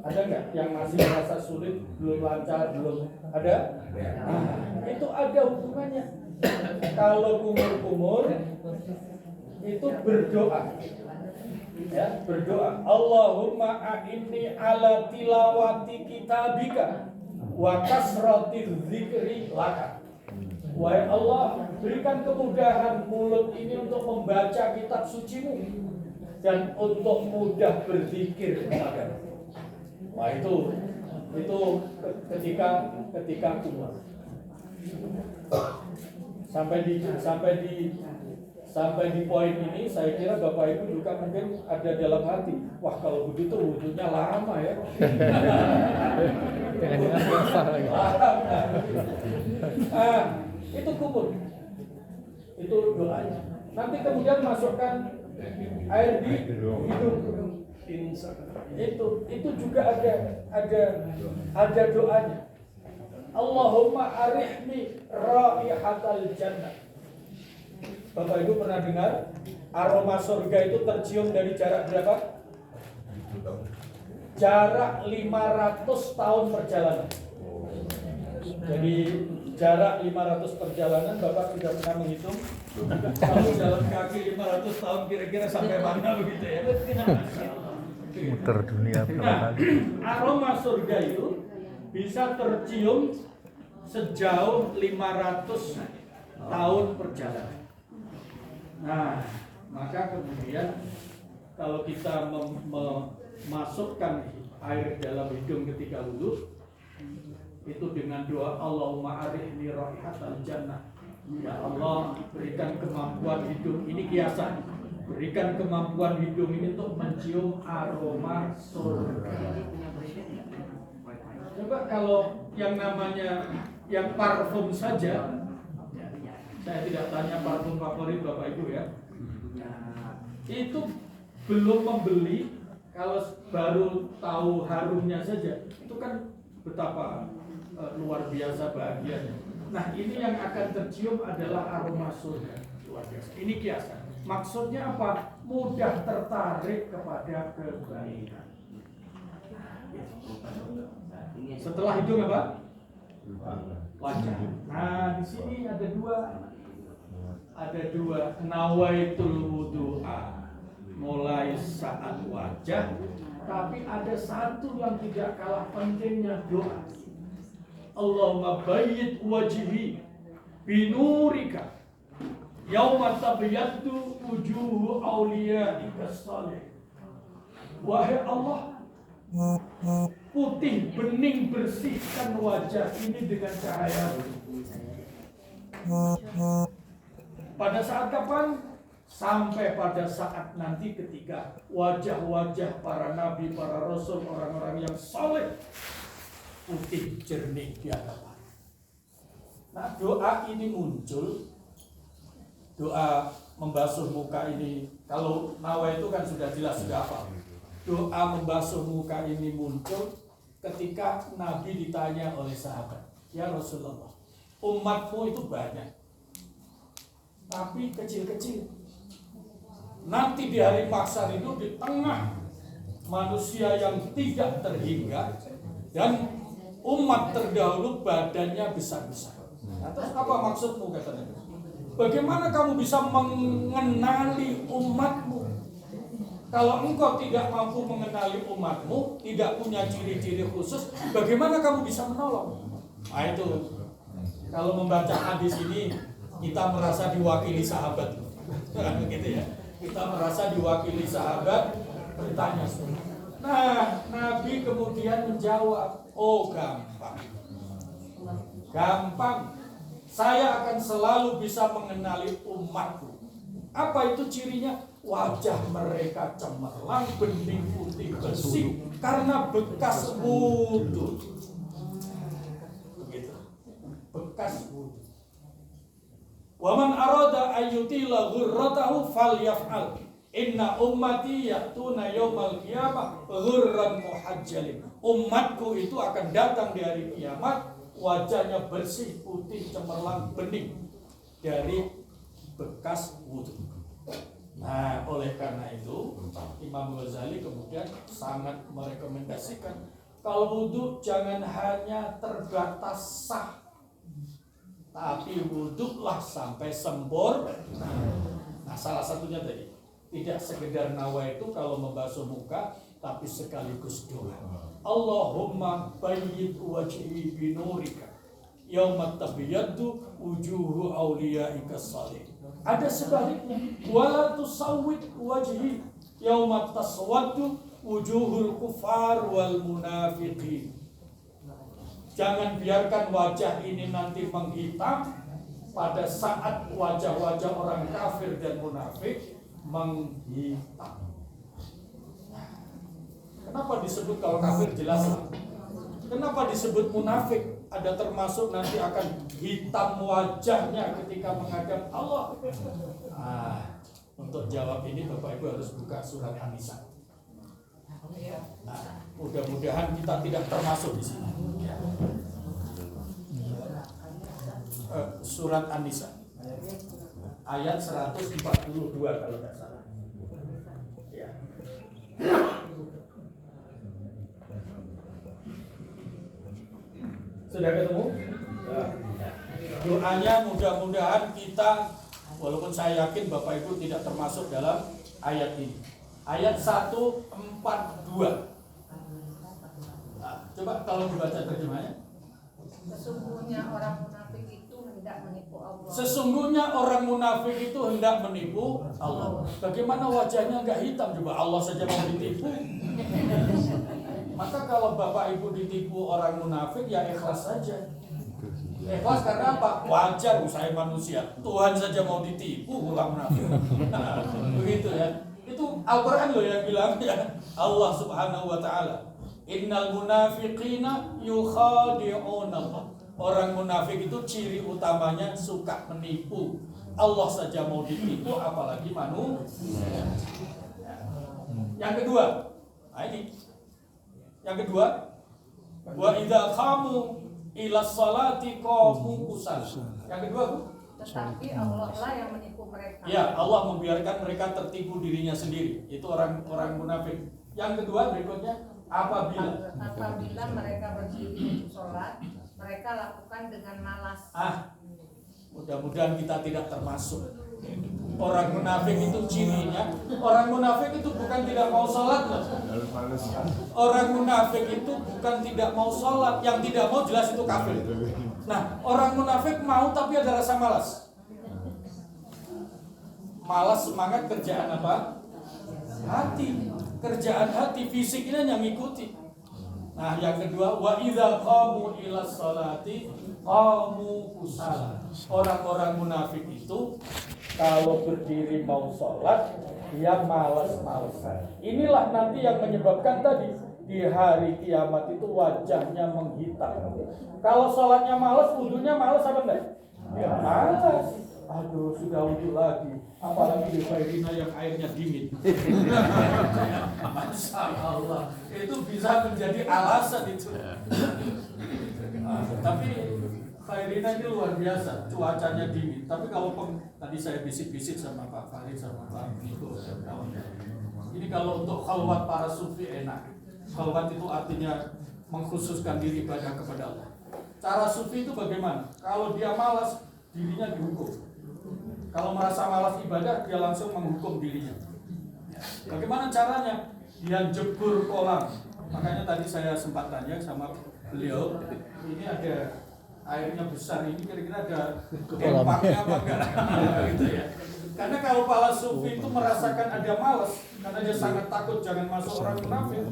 Ada nggak yang masih merasa sulit, belum lancar, belum ada? Itu ada hubungannya. Kalau kumur-kumur itu berdoa, ya berdoa. Allahumma a'inni ala tilawati kitabika wa kasrati dzikri laka. Wahai Allah, berikan kemudahan mulut ini untuk membaca kitab sucimu dan untuk mudah berzikir kepadamu. Wah itu ketika kumur. Sampai di poin ini saya kira Bapak Ibu juga mungkin ada dalam hati, wah kalau begitu wudhunya lama ya. Itu kumur. Itu doanya. Nanti kemudian masukkan air di hidung. Itu juga ada doanya. Allahumma arihni raihatal jannah. Bapak Ibu pernah dengar aroma surga itu tercium dari jarak berapa? Jarak 500 tahun perjalanan. Jadi jarak 500 perjalanan Bapak sudah pernah menghitung? Kalau jalan kaki 500 tahun kira-kira sampai mana begitu ya? Muter dunia berapa kali. Aroma surga itu bisa tercium sejauh 500 tahun perjalanan. Nah, maka kemudian kalau kita memasukkan air dalam hidung ketika wudhu, itu dengan doa Allahumma arihni raihatal jannah. Ya Allah, berikan kemampuan hidung ini kiasan. Berikan kemampuan hidung ini untuk mencium aroma surga. Coba kalau yang namanya yang parfum saja, saya tidak tanya parfum favorit Bapak Ibu ya. Itu belum membeli, kalau baru tahu harumnya saja, itu kan betapa luar biasa bahagianya. Nah, ini yang akan tercium adalah aroma surga. Luar biasa. Ini kiasan. Maksudnya apa? Mudah tertarik kepada kebaikan. Setelah hidung apa? Wajah. Nah, di sini ada dua nawaitul wudu'a, mulai saat wajah, tapi ada satu yang tidak kalah pentingnya, doa. Allahumma bayyid wajhi binurika yauma tabyaddu wujuhu awliyaika salih. Wahai Allah, putih bening bersihkan wajah ini dengan cahaya. Pada saat kapan? Sampai pada saat nanti ketika wajah-wajah para nabi, para rasul, orang-orang yang saleh putih jernih di hadapan. Nah, doa ini muncul, doa membasuh muka ini. Kalau nawa itu kan sudah jelas, sudah apa? Doa membasuh muka ini muncul ketika Nabi ditanya oleh sahabat, ya Rasulullah, umatmu itu banyak, tapi kecil-kecil. Nanti di hari mahsyar itu di tengah manusia yang tidak terhingga dan umat terdahulu badannya besar-besar. Nah, terus apa maksudmu, katanya? Bagaimana kamu bisa mengenali umatmu? Kalau engkau tidak mampu mengenali umatmu, tidak punya ciri-ciri khusus, bagaimana kamu bisa menolong? Nah itu, kalau membaca hadis ini, kita merasa diwakili sahabat. Gitu ya. Kita merasa diwakili sahabat, bertanya. Nah, Nabi kemudian menjawab, oh gampang. Gampang. Saya akan selalu bisa mengenali umatku. Apa itu cirinya? Wajah mereka cemerlang, bening putih bersih karena bekas wudu. Begitu. Bekas wudu. Wa man arada ayyutila ghurratahu falyaf'al. Inna ummati ya'tuna yaumal qiyamah ghurran muhajjalin. Umatku itu akan datang di hari kiamat wajahnya bersih, putih, cemerlang, bening dari bekas wudu. Nah, oleh karena itu Imam Ghazali kemudian sangat merekomendasikan kalau wudu jangan hanya terbatas sah, tapi wuduklah sampai sempurna. Nah, salah satunya tadi tidak sekedar nawa itu kalau membasuh muka, tapi sekaligus doa. Allahumma bayyid wajhi binurika yauma tabyaddu wujuhu awliyaika salih. Ada sebaliknya, wala tusawwid wajhi yauma taswaddu wujuhul kufar wal munafiqin. Jangan biarkan wajah ini nanti menghitam pada saat wajah-wajah orang kafir dan munafik menghitam. Kenapa disebut kalau kafir jelas? Kenapa disebut munafik? Ada termasuk nanti akan hitam wajahnya ketika menghadap Allah. Untuk jawab ini Bapak Ibu harus buka surat An-Nisa. Nah, mudah-mudahan kita tidak termasuk di sini. Surat An-Nisa ayat 142 kalau tidak salah. Ya. Sudah ketemu? Doanya mudah-mudahan kita, walaupun saya yakin Bapak Ibu tidak termasuk dalam ayat ini. Ayat 142. Nah, coba tolong dibaca terjemahnya. Sesungguhnya orang munafik itu hendak menipu Allah. Sesungguhnya orang munafik itu hendak menipu Allah. Bagaimana wajahnya enggak hitam? Coba Allah saja mau ditipu. Maka kalau Bapak Ibu ditipu orang munafik, ya ikhlas saja. Ikhlas karena apa? Wajar, saya manusia. Tuhan saja mau ditipu, orang munafik. Nah, begitu ya. Itu Al-Quran loh yang bilang ya. Allah Subhanahu wa Ta'ala, innal munafiqina yukhadi'una Allah. Orang munafik itu ciri utamanya suka menipu. Allah saja mau ditipu, apalagi manusia. Yang kedua, nah ini. Yang kedua, Wa idza qamu ila sholati qamu kusala. Yang kedua, Bu? Tetapi Allah lah yang menipu mereka. Ya, Allah membiarkan mereka tertipu dirinya sendiri. Itu orang munafik. Yang kedua berikutnya, apabila mereka berdiri untuk sholat, mereka lakukan dengan malas. Mudah-mudahan kita tidak termasuk. Orang munafik itu cirinya, orang munafik itu bukan tidak mau sholat loh. Orang munafik itu bukan tidak mau sholat, yang tidak mau jelas itu kafir. Nah, orang munafik mau tapi ada rasa malas. Malas semangat kerjaan apa? Hati. Kerjaan hati, fisik ini yang mengikuti. Nah, yang kedua, wa idza qamu ila sholati qamu kusala. Orang-orang munafik itu kalau berdiri mau sholat, dia malas-malasan. Inilah nanti yang menyebabkan tadi di hari kiamat itu wajahnya menghitam. Kalau sholatnya malas, wudunya malas apa enggak? Ya malas. Aduh, sudah wudu lagi. Apalagi di Fairina yang airnya dingin. Masya Allah, itu bisa menjadi alasan itu. Tapi Fairina ini luar biasa, cuacanya dingin. Tapi kalau tadi saya bisik-bisik sama Pak Farid sama Pak Niko, ini kalau untuk khalwat para sufi enak. Khalwat itu artinya mengkhususkan diri ibadah kepada Allah. Cara sufi itu bagaimana? Kalau dia malas, dirinya dihukum. Kalau merasa malas ibadah, dia langsung menghukum dirinya. Bagaimana caranya? Dia jebur kolam. Makanya tadi saya sempat tanya sama beliau, ini ada airnya besar, ini kira-kira ada empaknya apa enggak? Gitu ya. Karena kalau para sufi itu merasakan ada malas, karena dia sangat takut jangan masuk orang munafik.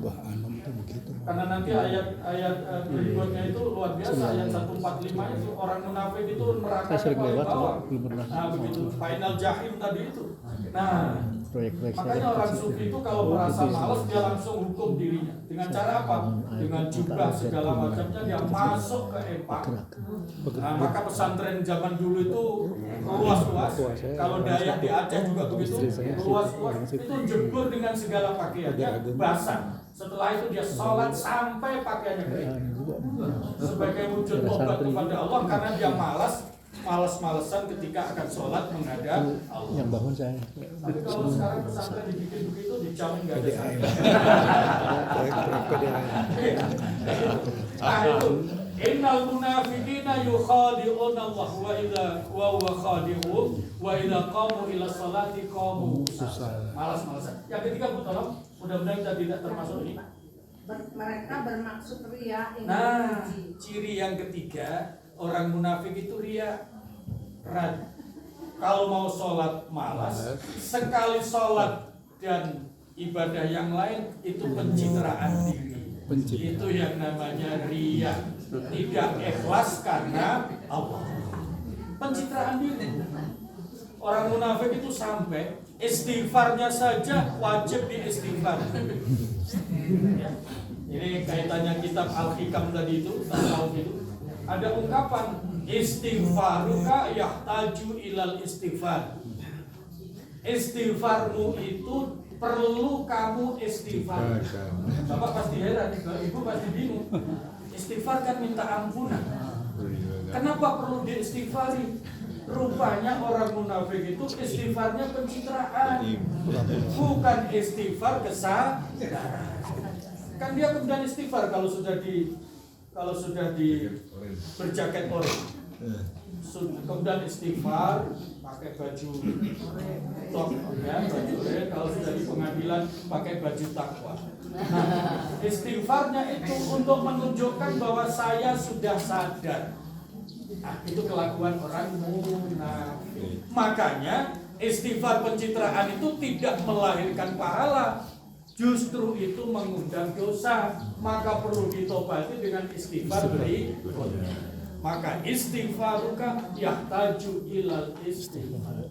Karena nanti ayat berikutnya itu luar biasa, ayat 145 itu orang munafik itu neraka paling bawah. Nah begitu, final jahim tadi itu. Nah, makanya orang sufi itu kalau merasa malas dia langsung hukum dirinya. Dengan cara apa? Dengan jubah segala macamnya dia masuk ke empak. Nah, maka pesantren zaman dulu itu luas-luas. Kalau Dayak di Aceh juga begitu, luas-luas. Itu jebur dengan segala pakaiannya basah. Setelah itu dia sholat sampai pakaiannya kering. Sebagai wujud tobat kepada Allah karena dia malas-malesan ketika akan sholat menghadap Allah. Yang bangun saya. Tapi kalau sekarang pesantren dibikin begitu, dijamin nggak ada saya. Nah itu, innal munafiqina yukhadi'una Allah wa idza huwa khadi'un wa idza qamu ila sholati qamu malas-malasan. Yang ketiga, Bu, tolong. Mudah-mudahan kita tidak termasuk ini. Mereka bermaksud ria. Nah, ciri yang ketiga, orang munafik itu ria. Kalau mau sholat malas, sekali sholat dan ibadah yang lain itu pencitraan diri. Itu yang namanya ria. Tidak ikhlas karena Allah. Pencitraan diri. Orang munafik itu sampai istighfarnya saja wajib diistighfar. Ya. Ini kaitannya kitab Al-Hikam tadi itu, ada ungkapan istighfaruka yahtaju ilal istighfar. Istighfarmu itu perlu kamu istighfar. Bapak pasti heran, Ibu pasti bingung. Istighfar kan minta ampunan. Kenapa perlu diistighfari? Rupanya orang munafik itu istighfarnya pencitraan, bukan istighfar kesadaran. Kan dia kemudian istighfar kalau sudah di berjaket oranye. Kemudian istighfar pakai baju top ya, baju oranye. Kalau sudah di pengadilan pakai baju takwa. Nah, istighfarnya itu untuk menunjukkan bahwa saya sudah sadar. Nah, itu kelakuan orang munafik. Makanya istighfar pencitraan itu tidak melahirkan pahala, justru itu mengundang dosa. Maka perlu ditobati dengan istighfar berikutnya. Maka istighfaruka yahtaju ilal istighfar.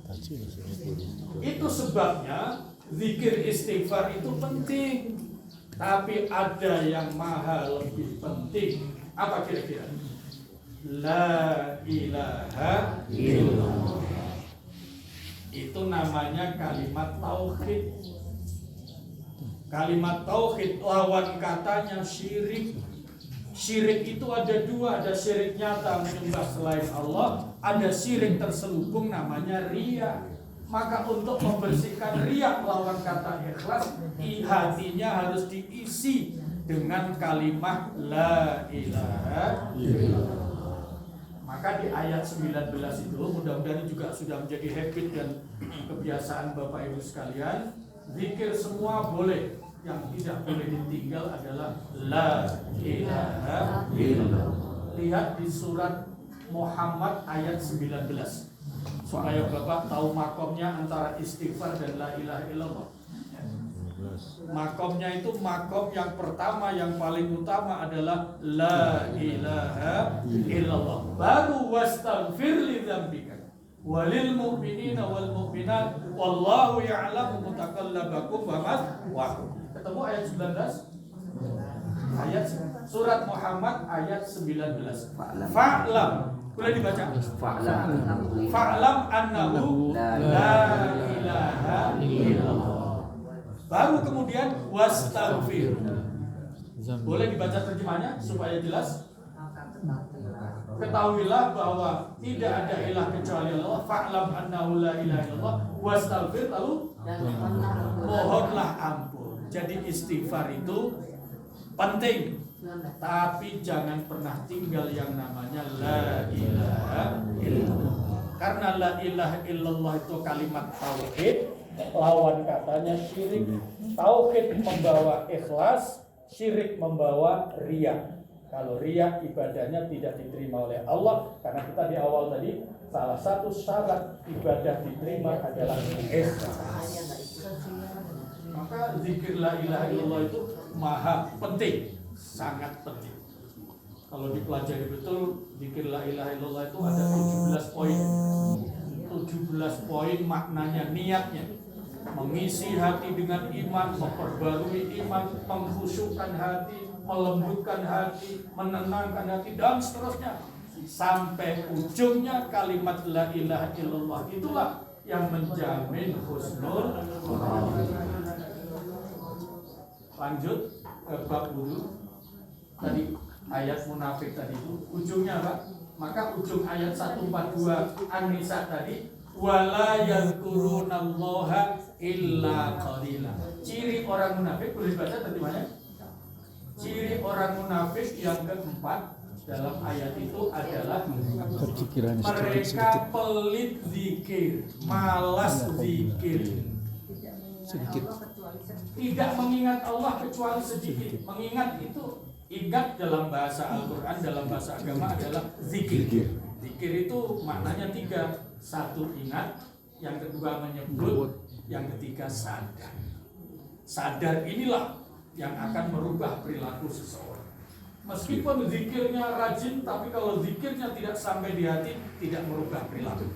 Itu sebabnya zikir istighfar itu penting. Tapi ada yang maha lebih penting. Apa kira-kira? La ilaha illallah. Itu namanya kalimat tauhid. Kalimat tauhid lawan katanya syirik. Syirik itu ada dua, ada syirik nyata menyembah selain Allah, ada syirik terselubung namanya riya. Maka untuk membersihkan riya lawan kata ikhlas, hatinya harus diisi dengan kalimat la ilaha illallah. Maka di ayat 19 itu mudah-mudahan juga sudah menjadi habit dan kebiasaan Bapak Ibu sekalian. Zikir semua boleh, yang tidak boleh ditinggal adalah la ilaha illallah. Lihat di surat Muhammad ayat 19 supaya Bapak tahu makomnya antara istighfar dan la ilaha illallah. Makomnya itu makom yang pertama, yang paling utama adalah la ilaha illallah. Baru wastaghfir li dzambika walil mu'minina wal mu'minat wallahu ya'lamu mutaqallabakum wa mathwaakum. Ketemu ayat 19? Ayat surat Muhammad ayat 19. Fa'lam. Boleh dibaca? Fa'lam annahu la ilaha illallah. Baru kemudian wastaghfir. Boleh dibaca terjemahnya supaya jelas? Ketahuilah bahwa tidak ada ilah kecuali Allah. Fa'lam annahu la ilaha illallah wastaghfir, lalu mohonlah ampun. Jadi istighfar itu penting, tapi jangan pernah tinggal yang namanya la ilaha illallah. Karena la ilaha illallah itu kalimat tauhid, lawan katanya syirik. Tauhid membawa ikhlas, syirik membawa riya. Kalau riya ibadahnya tidak diterima oleh Allah, karena kita di awal tadi salah satu syarat ibadah diterima adalah ikhlas. Maka zikir la ilaha illallah itu maha penting, sangat penting. Kalau dipelajari betul, zikir la ilaha illallah itu ada 17 poin. 17 poin maknanya, niatnya. Mengisi hati dengan iman, memperbarui iman, mengkhusyukkan hati, melembutkan hati, menenangkan hati, dan seterusnya. Sampai ujungnya kalimat la ilaha illallah itulah yang menjamin husnul khotimah. Lanjut ke bab wudu. Tadi ayat munafik tadi itu ujungnya apa? Maka ujung ayat 142 An-Nisa tadi, wala yadhkurunallaha illa qalila. Ciri orang munafik, boleh baca terjemahnya? Ciri orang munafik yang keempat dalam ayat itu adalah mereka pelit zikir, malas zikir, tidak mengingat Allah kecuali sedikit. Mengingat itu, ingat dalam bahasa Al-Quran, dalam bahasa agama adalah zikir. Zikir itu maknanya 3. 1 ingat, yang kedua menyebut, yang ketiga sadar. Sadar inilah yang akan merubah perilaku seseorang. Meskipun zikirnya rajin, tapi kalau zikirnya tidak sampai di hati, tidak merubah perilaku.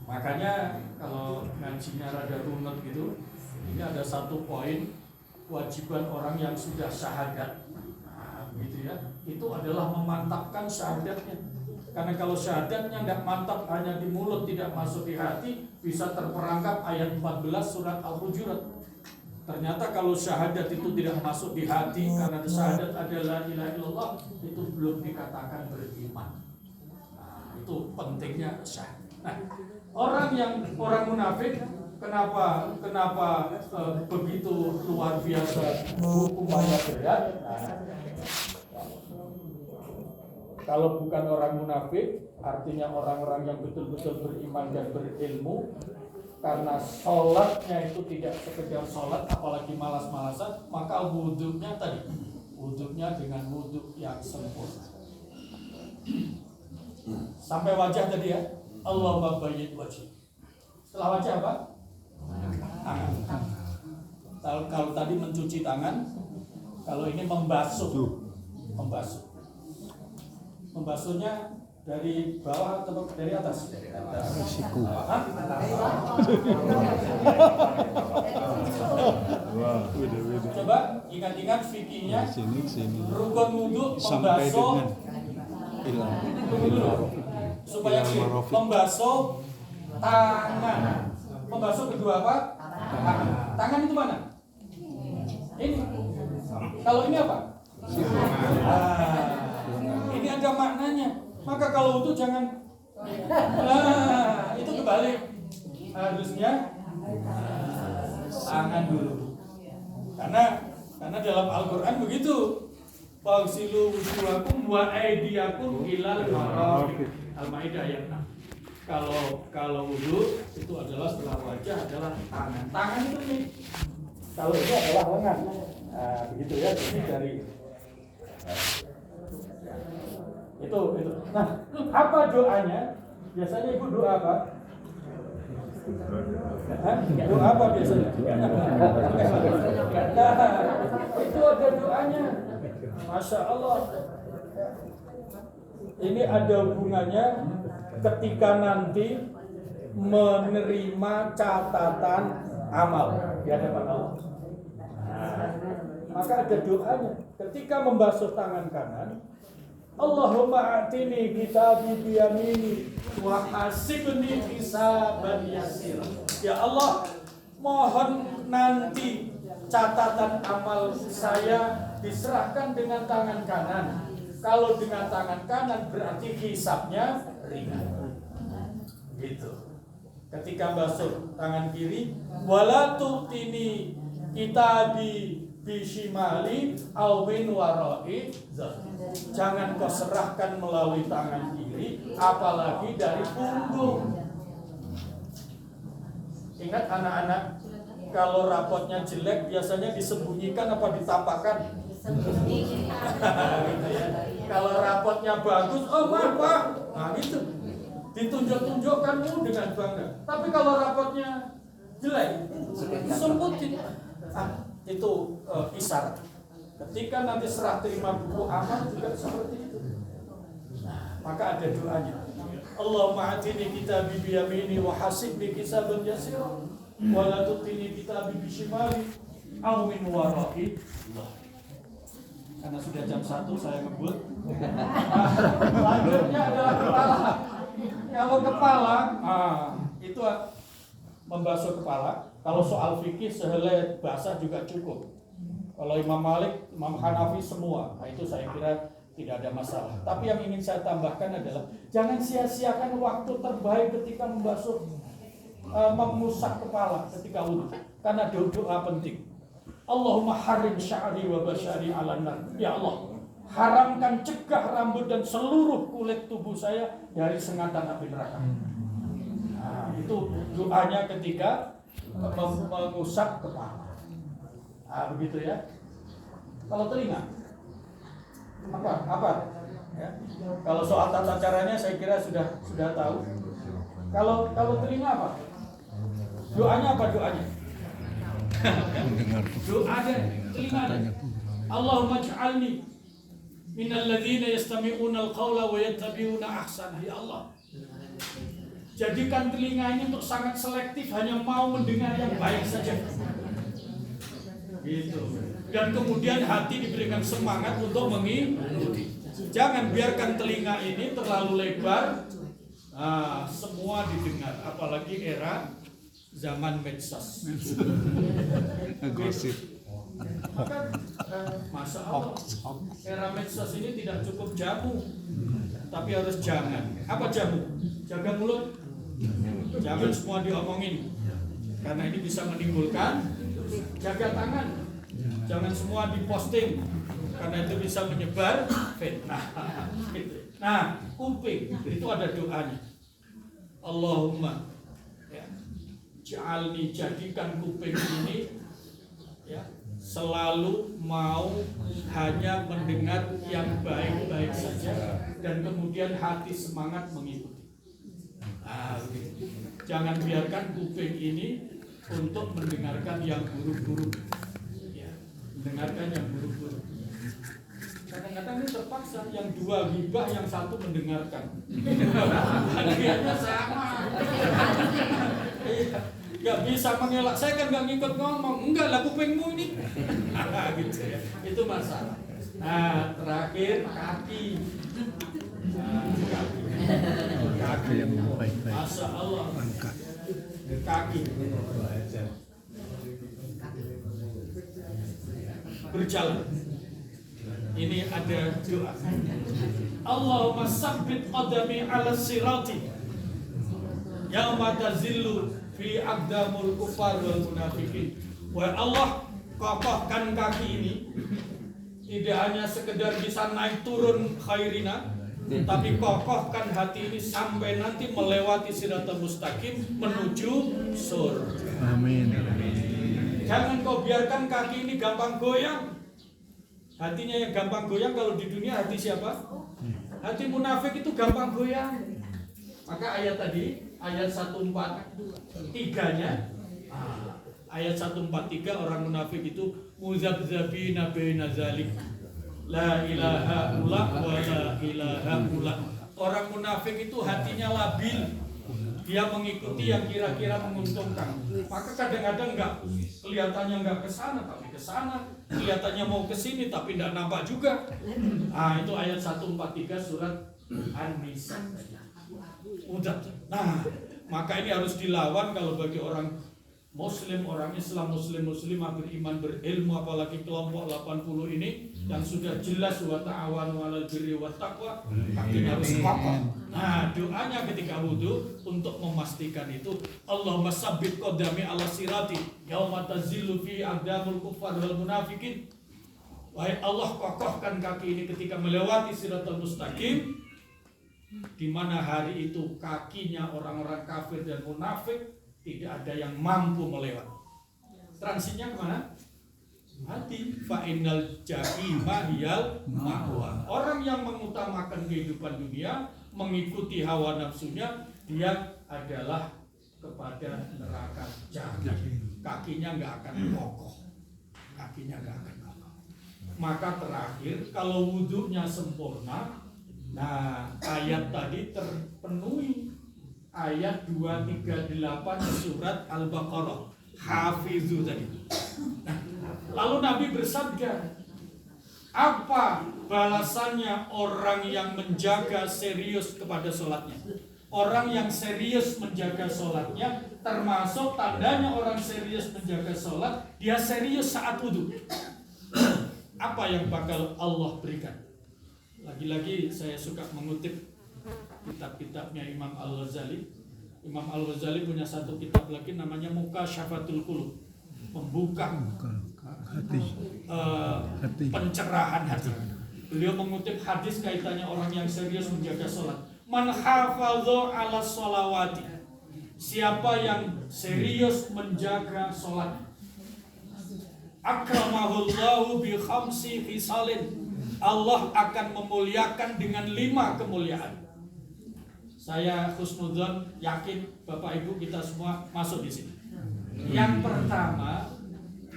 Makanya kalau ngajinya rada runut gitu, ini ada 1 poin kewajiban orang yang sudah syahadat. Nah, gitu ya. Itu adalah memantapkan syahadatnya. Karena kalau syahadatnya tidak mantap, hanya di mulut, tidak masuk di hati, bisa terperangkap ayat 14 surat Al-Hujurat. Ternyata kalau syahadat itu tidak masuk di hati, karena syahadat adalah la ilaha illallah, itu belum dikatakan beriman. Nah, itu pentingnya syahadat. Nah, orang munafik, kenapa begitu luar biasa hukumannya berat? Nah, kalau bukan orang munafik, artinya orang-orang yang betul-betul beriman dan berilmu, karena sholatnya itu tidak sekedar sholat, apalagi malas-malasan, maka wudhunya tadi, wudhunya dengan wudhu yang sempurna. Sampai wajah tadi ya, Allahumma bayyid wajhi. Setelah wajah apa? Tangan. Kalau tadi mencuci tangan, kalau ini membasuh. Membasuhnya dari bawah atau dari atas? Dari atas. Siku. Coba ingat-ingat fikihnya. Rukun wudu membasuh. Supaya membasuh tangan. Membasuh kedua apa? Tangan itu mana? Ini. Kalau ini apa? Ini ada maknanya. Maka kalau wudu jangan itu kebalik. Harusnya tangan dulu. Karena dalam Al-Qur'an begitu. Fagsilu wujuhakum wa aydiyakum ilal marafiq. Al-Maidah ayat 6. Kalau wudu itu adalah setelah wajah adalah tangan. Tangan itu nih. Kalau ini adalah lengan. Nah, begitu ya. Jadi dari itu. Nah, apa doanya? Biasanya ibu doa apa? Doa apa biasanya? Itu ada doanya. Masya Allah. Ini ada hubungannya ketika nanti menerima catatan amal di hadapan Allah. Maka ada doanya. Ketika membasuh tangan kanan, Allahumma atini kitabi biyamini wa hasibni hisaban yasir. Ya Allah, mohon nanti catatan amal saya diserahkan dengan tangan kanan. Kalau dengan tangan kanan berarti hisabnya ringan. Gitu. Ketika basuh tangan kiri, wala tutini kitabi bishimali au min warai. Jangan kau serahkan melalui tangan kiri, apalagi dari punggung. Ingat anak-anak, kalau rapotnya jelek biasanya disembunyikan apa ditampakkan? Gitu ya. Kalau rapotnya bagus, oh maaf Pak, nah gitu, ditunjuk-tunjukkan dengan bangga. Tapi kalau rapotnya jelek, disemputin. Itu isyarat. Ketika nanti serah terima buku amal juga seperti itu. Maka ada doanya. Allahumma atini kitabi biyamini wa hasibni hisaban yasira wa la tutini kitabi bishimali aw min warai. Karena sudah jam 1 saya ngebut. Lanjutnya adalah kepala. Kalau kepala, itu membasuh kepala. Kalau soal fikih sehelai basah juga cukup. Kalau Imam Malik, Imam Hanafi semua, nah itu saya kira tidak ada masalah. Tapi yang ingin saya tambahkan adalah jangan sia-siakan waktu terbaik ketika membasuh, mengusap kepala ketika wudu. Karena doa penting. Allahumma harim sya'ri wa basyari ala nar. Ya Allah, haramkan, cegah rambut dan seluruh kulit tubuh saya dari sengatan api neraka. Nah, itu doanya ketika mengusap kepala. Nah, begitu ya. Kalau telinga, apa? Ya. Kalau soal tata caranya saya kira sudah tahu. Kalau telinga apa? Doanya apa doanya? Doanya telinga. Allahumma ij'alni minal ladzina yastami'una al-qawla wa yattabi'una ahsana. Ya Allah, jadikan telinga ini untuk sangat selektif, hanya mau mendengar yang baik saja. Gitu. Dan kemudian hati diberikan semangat untuk mengikuti. Jangan biarkan telinga ini terlalu lebar, semua didengar, apalagi era zaman medsos. Gosip. Maka, Masya Allah, era medsos ini tidak cukup jamu, tapi harus jangan. Apa jamu? Jaga mulut. Jangan semua diomongin, karena ini bisa menimbulkan. Jaga tangan, jangan semua diposting, karena itu bisa menyebar fitnah. Nah, kuping itu ada doanya. Allahumma, ya, ja'alni, jadikan kuping ini, ya, selalu mau hanya mendengar yang baik-baik saja, dan kemudian hati semangat mengikuti. Jangan biarkan kuping ini untuk mendengarkan yang buruk-buruk, ya, mendengarkan yang buruk-buruk. Kadang-kadang ini terpaksa, yang dua ghibah, yang satu mendengarkan. Hadiahnya sama. Gak bisa mengelak, saya kan gak ngikut ngomong. Enggak lah, kupingmu ini. Gitu ya. Itu masalah. Nah, terakhir kaki. Kaki yang baik-baik. Masya Allah. Kaki berjalan, Ini ada doa. Allahumma sabbit qadami ala sirati yauma tazillu fi aqdamul kufar wal munafikin. Wahai Allah, kokohkan kaki ini tidak hanya sekedar bisa naik turun khairina, tapi kokohkan hati ini sampai nanti melewati siratal mustaqim menuju surga. Amin. Jangan kau biarkan kaki ini gampang goyang. Hatinya yang gampang goyang kalau di dunia hati siapa? Hati munafik itu gampang goyang. Maka ayat tadi, ayat 143-nya, ayat 143 orang munafik itu muzabzabina baina zalik. La ilaha illa wa la ilaha illa. Orang munafik itu hatinya labil. Dia mengikuti yang kira-kira menguntungkan. Maka kadang-kadang kelihatannya enggak ke sana tapi ke sana, kelihatannya mau ke sini tapi enggak nampak juga. Itu ayat 143 surat An-Nisa. Nah, maka ini harus dilawan kalau bagi orang Muslim, orang Islam, muslimah beriman, berilmu, apalagi kelompok 80 ini yang sudah jelas wa ta'awanu 'alal birri wat taqwa, kakinya harus kokoh. Nah, doanya ketika wudu untuk memastikan itu, Allahumma sabbit qadami 'ala sirati yauma tazillu fi aqdamul kuffar wal munafikin. Wahai Allah, kokohkan kaki ini ketika melewati siratal mustaqim, di mana hari itu kakinya orang-orang kafir dan munafik tidak ada yang mampu melewati. Transitnya kemana? Hati. Fa'inal jahima hiyal ma'wa. Orang yang mengutamakan kehidupan dunia, mengikuti hawa nafsunya, dia adalah kepada neraka jahim. Kakinya nggak akan kokoh. Kakinya nggak akan kokoh. Maka terakhir, kalau wudhunya sempurna, nah ayat tadi terpenuhi. Ayat 238 surat Al-Baqarah, hafizu tadi. Nah, lalu Nabi bersabda, apa balasannya orang yang menjaga serius kepada sholatnya? Orang yang serius menjaga sholatnya, termasuk tandanya orang serius menjaga sholat, dia serius saat wudhu. Apa yang bakal Allah berikan? Lagi-lagi saya suka mengutip kitab-kitabnya Imam Al-Ghazali. Imam Al-Ghazali punya satu kitab lagi namanya Mukasyafatul Qulub, membuka pencerahan hati. Beliau mengutip hadis kaitannya orang yang serius menjaga sholat. Man hafadha 'ala sholawati, siapa yang serius menjaga sholat, akramahullahu bi khamsi khisalin, Allah akan memuliakan dengan 5 kemuliaan. Saya husnudzon, yakin Bapak Ibu kita semua masuk di sini.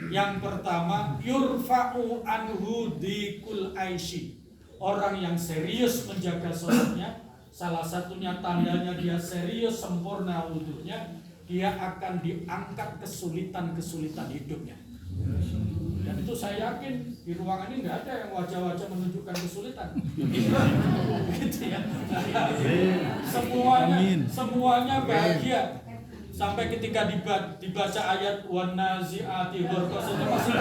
Yang pertama yurfa'u anhu dikul aishi. Orang yang serius menjaga sholatnya, salah satunya tandanya dia serius sempurna wudhunya, dia akan diangkat kesulitan-kesulitan hidupnya. Dan itu saya yakin di ruangan ini nggak ada yang wajah-wajah menunjukkan kesulitan. Gitu ya. Semuanya bahagia. Sampai ketika dibaca ayat wan nazi'ati gharqa itu masih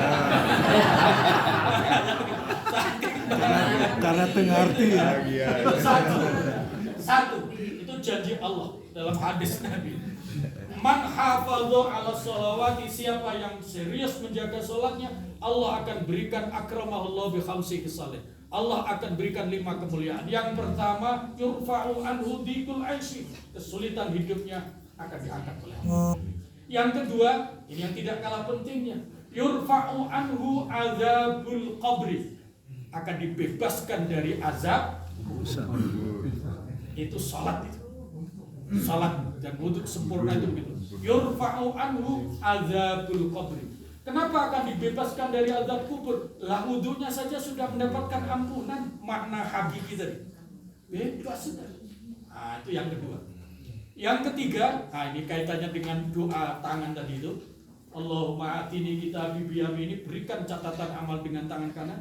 karena tengarti ya. Satu itu janji Allah dalam hadis Nabi. Man hafadha 'ala sholawati, siapa yang serius menjaga sholatnya, Allah akan berikan akramahullah bi khamsi khisalin. Allah akan berikan 5 kemuliaan. Yang pertama, yurfa'u anhu dikul aishi, kesulitan hidupnya akan diangkat oleh Allah. Yang kedua, ini yang tidak kalah pentingnya, yurfa'u anhu azabul qabri, akan dibebaskan dari azab kubur. Itu sholat itu. Salat dan wudhu sempurna itu begitu. Yurfa'u anhu azabul qabri. Kenapa akan dibebaskan dari azab kubur? Lah wudhunya saja sudah mendapatkan ampunan. Makna hakiki tadi bebas sudah. Nah, itu yang kedua. Yang ketiga, nah ini kaitannya dengan doa tangan tadi itu. Allahumma atini kitabi biyamini, berikan catatan amal dengan tangan kanan.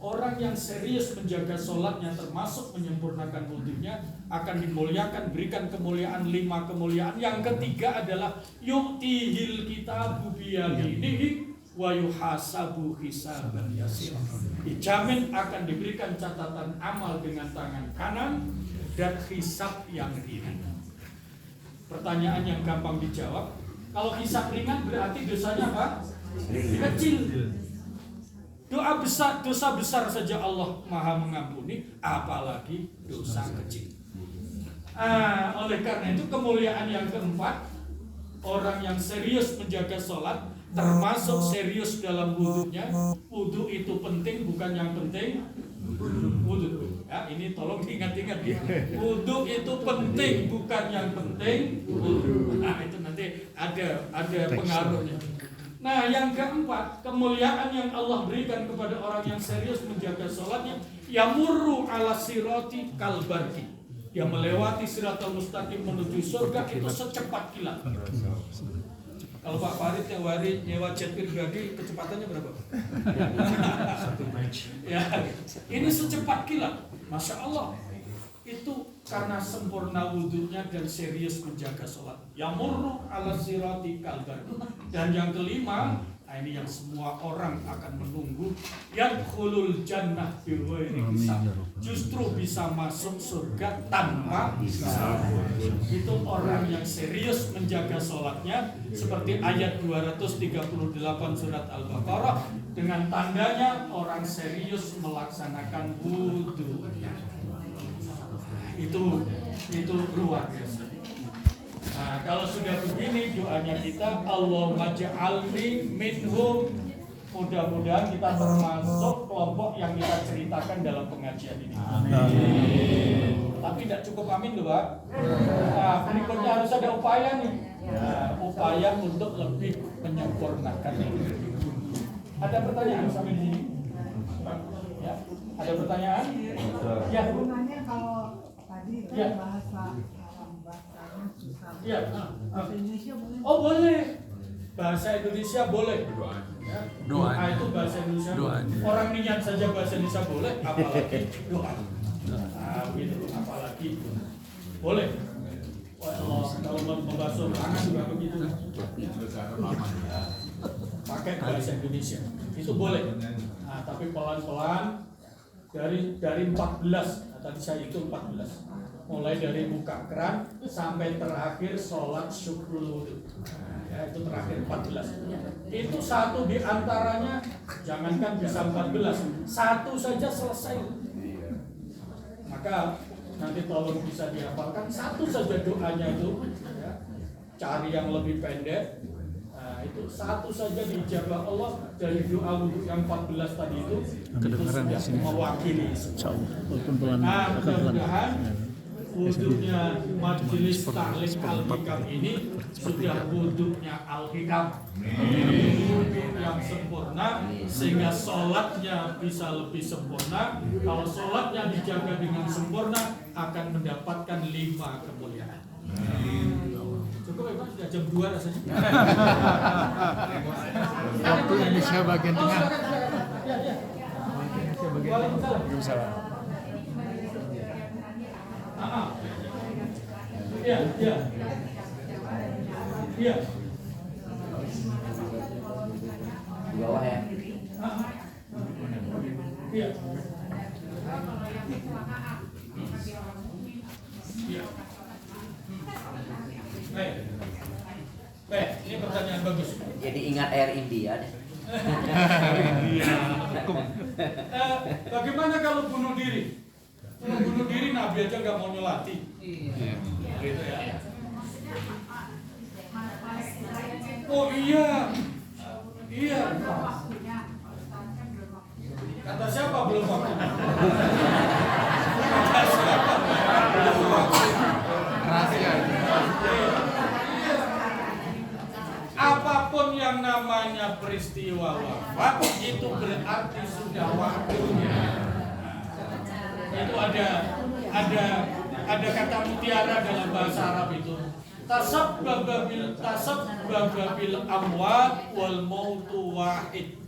Orang yang serius menjaga sholatnya termasuk menyempurnakan wudhunya akan dimuliakan, berikan kemuliaan 5 kemuliaan. Yang ketiga adalah yu'tihil kitabu biyaminihi wa yuhasabu hisaban yasir. Dijamin akan diberikan catatan amal dengan tangan kanan dan hisab yang ringan. Pertanyaan yang gampang dijawab. Kalau hisab ringan berarti dosanya apa? Kecil. Dosa besar saja Allah Maha mengampuni, apalagi dosa kecil. Oleh karena itu kemuliaan yang keempat, orang yang serius menjaga sholat, termasuk serius dalam wudhunya. Wudhu itu penting, bukan yang penting wudhu. Ya, ini tolong ingat-ingat ya. Wudhu itu penting, bukan yang penting wudhu. Nah, itu nanti ada pengaruhnya. Nah, yang keempat, kemuliaan yang Allah berikan kepada orang yang serius menjaga sholatnya, yamurru ala sirati kalbarki. Dia melewati siratal mustaqim menuju surga itu secepat kilat. Kalau Pak Farid yang nyewa jet pribadi, kecepatannya berapa? Ya, ini secepat kilat. Masya Allah. Itu karena sempurna wudhunya dan serius menjaga sholat. Yamurru ala sirati kalbarki. Dan yang kelima, ini yang semua orang akan menunggu, yadkhulul jannah bighairi hisab. Justru bisa masuk surga tanpa hisab. Itu orang yang serius menjaga sholatnya, seperti ayat 238 surat Al-Baqarah, dengan tandanya orang serius melaksanakan wudhu. Itu luar biasa. Nah, kalau sudah begini doanya kita, Allahumma ja'alni minhum. Mudah-mudahan kita termasuk kelompok yang kita ceritakan dalam pengajian ini. Amin. Tapi tidak cukup amin loh, Pak. Nah, berikutnya harus ada upaya nih. Upaya untuk lebih menyempurnakan ini. Ada pertanyaan sampai di sini? Ya, ada pertanyaan? Ya. Hubungannya kalau tadi Ya. bahasanya susah. Ya. Bahasa Indonesia boleh? Oh, boleh. Bahasa Indonesia boleh. Ya. Doa itu bahasa Indonesia. Orang niat saja bahasa Indonesia boleh, apalagi doa. Nah, gitu. Apalagi boleh. Kalau membasuh tangan juga begitu. Pakai bahasa Indonesia. Itu boleh. Nah, tapi pelan-pelan dari 14. Nah, tadi saya itu 14. Mulai dari buka keran sampai terakhir sholat syukrul wudhu. Ya, itu terakhir 14. Itu satu di antaranya, jangankan bisa 14, satu saja selesai. Maka nanti tolong bisa dihafalkan satu saja doanya itu. Ya. Cari yang lebih pendek. Nah, itu satu saja diijabah Allah dari doa wudhu yang 14 tadi itu sudah mewakili. Nah, mudah-mudahan wudhunya majelis taklim Al-Hikam ini sudah wudhunya Al-Hikam, wudhu yang sempurna sehingga sholatnya bisa lebih sempurna. Kalau sholatnya dijaga dengan sempurna akan mendapatkan 5 kemuliaan. Cukup ya Pak, sudah jam 2 rasanya. Waktu Indonesia bagian tengah. Ya, ya. Waalaikumsalam. Iya, iya. Iya. Di bawah ya. Iya. Iya. Baik, ini pertanyaan bagus. Jadi ingat Air India deh. Bagaimana kalau bunuh diri? Kalau bunuh diri Nabi aja nggak mau nyelati. Gitu ya. Oh iya, iya. Kata siapa belum waktu? Kata siapa belum waktu? Rahasia. Apapun yang namanya peristiwa wafat itu berarti sudah waktunya. Itu ada kata mutiara dalam bahasa Arab itu. Tasabbabil amwat wal mautu wahid.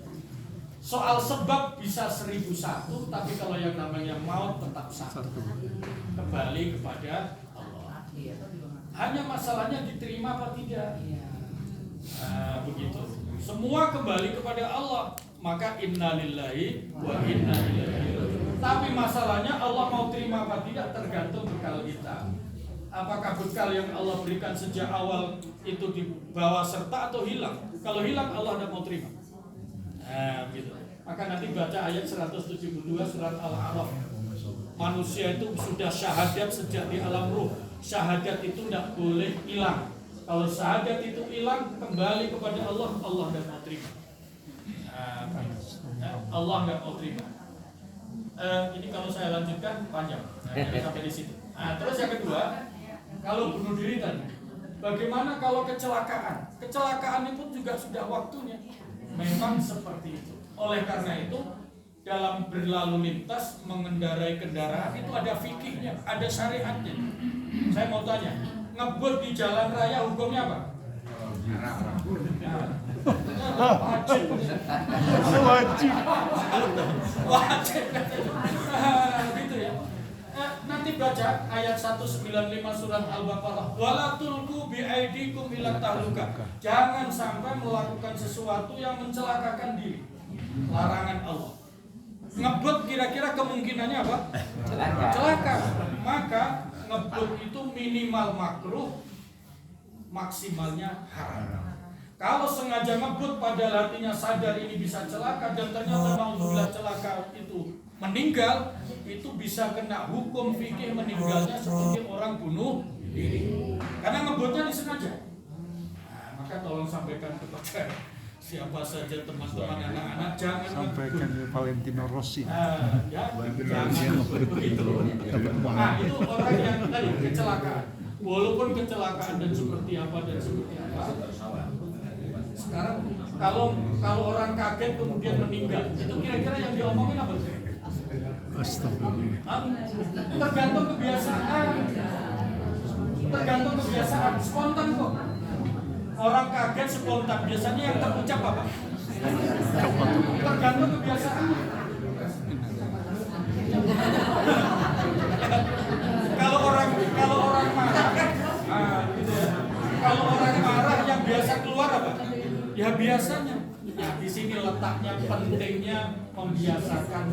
Soal sebab bisa 1001, tapi kalau yang namanya maut tetap satu. Kembali kepada Allah. Hanya masalahnya diterima apa tidak. Begitu. Semua kembali kepada Allah. Maka innalillahi wa inna ilaihi raji'un. Tapi masalahnya Allah mau terima apa tidak tergantung bekal kita. Apakah bekal yang Allah berikan sejak awal itu dibawa serta atau hilang? Kalau hilang Allah tidak mau terima. Nah, gitu. Maka nanti baca ayat 172 surat Al-A'raf. Manusia itu sudah syahadat sejak di alam ruh. Syahadat itu tidak boleh hilang. Kalau syahadat itu hilang, kembali kepada Allah, Allah tidak mau terima. Allah nggak mau terima. Ini kalau saya lanjutkan panjang, sampai di situ. Terus yang kedua, kalau bunuh diri tadi, bagaimana kalau kecelakaan? Kecelakaan itu juga sudah waktunya. Memang seperti itu. Oleh karena itu, dalam berlalu lintas mengendarai kendaraan itu ada fikihnya, ada syariatnya. Saya mau tanya, ngebut di jalan raya hukumnya apa? Wajib. Gitu ya. Nanti baca ayat 195 surat Al-Baqarah. Wala tulqu biaidikum ila tahluka. Jangan sampai melakukan sesuatu yang mencelakakan diri. Larangan Allah. Ngebut kira-kira kemungkinannya apa? Celaka. Maka ngebut itu minimal makruh, maksimalnya haram. Kalau sengaja ngebut padahal hatinya sadar ini bisa celaka dan ternyata naudzubillah celaka itu meninggal, itu bisa kena hukum fikih meninggalnya seperti orang bunuh diri. Karena ngebutnya disengaja. Maka tolong sampaikan kepada siapa saja teman-teman anak-anak jangan Sampaikan ke Valentino Rossi. Jangan begitu. Itu orang yang tadi kecelakaan. Walaupun kecelakaan dan seperti apa dan seperti apa. Sekarang kalau orang kaget kemudian meninggal, itu kira-kira yang diomongin apa sih? Astagfirullah. Tergantung kebiasaan. Tergantung kebiasaan. Spontan kok. Orang kaget spontan. Biasanya yang terucap apa? Tergantung kebiasaan. Kalau orang marah, gitu ya. Kalau orang marah yang biasa keluar apa? Ya biasanya. Ya di sini letaknya pentingnya membiasakan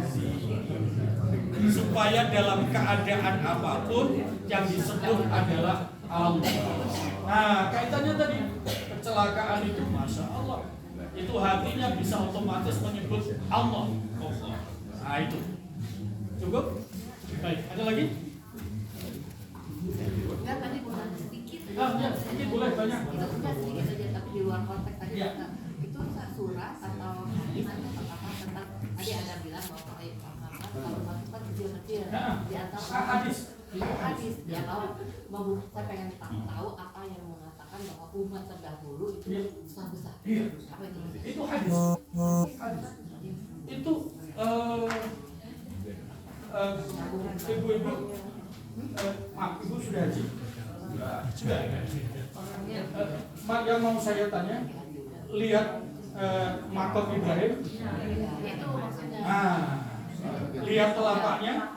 supaya dalam keadaan apapun yang disebut adalah Allah. Nah, kaitannya tadi kecelakaan itu, masya Allah, itu hatinya bisa otomatis menyebut Allah. Nah itu cukup. Baik, ada lagi? Enggak, tadi bukan sedikit. Ya, sedikit boleh banyak. Itu enggak sedikit aja, tapi di luar konteks tadi. Ya. Itu surah atau gimana tentang tadi ada bilang bahwa kalau melakukan kecil-kecil di antara Hadis. Itu hadis. Dia tahu. Saya pengen tahu apa yang mengatakan bahwa umat terdahulu itu besar besar. Apa itu? Itu hadis. Itu ibu-ibu, maaf, ibu sudah haji? Sudah. Yang mau saya tanya, lihat makam Ibrahim. Itu maksudnya. Lihat telapaknya.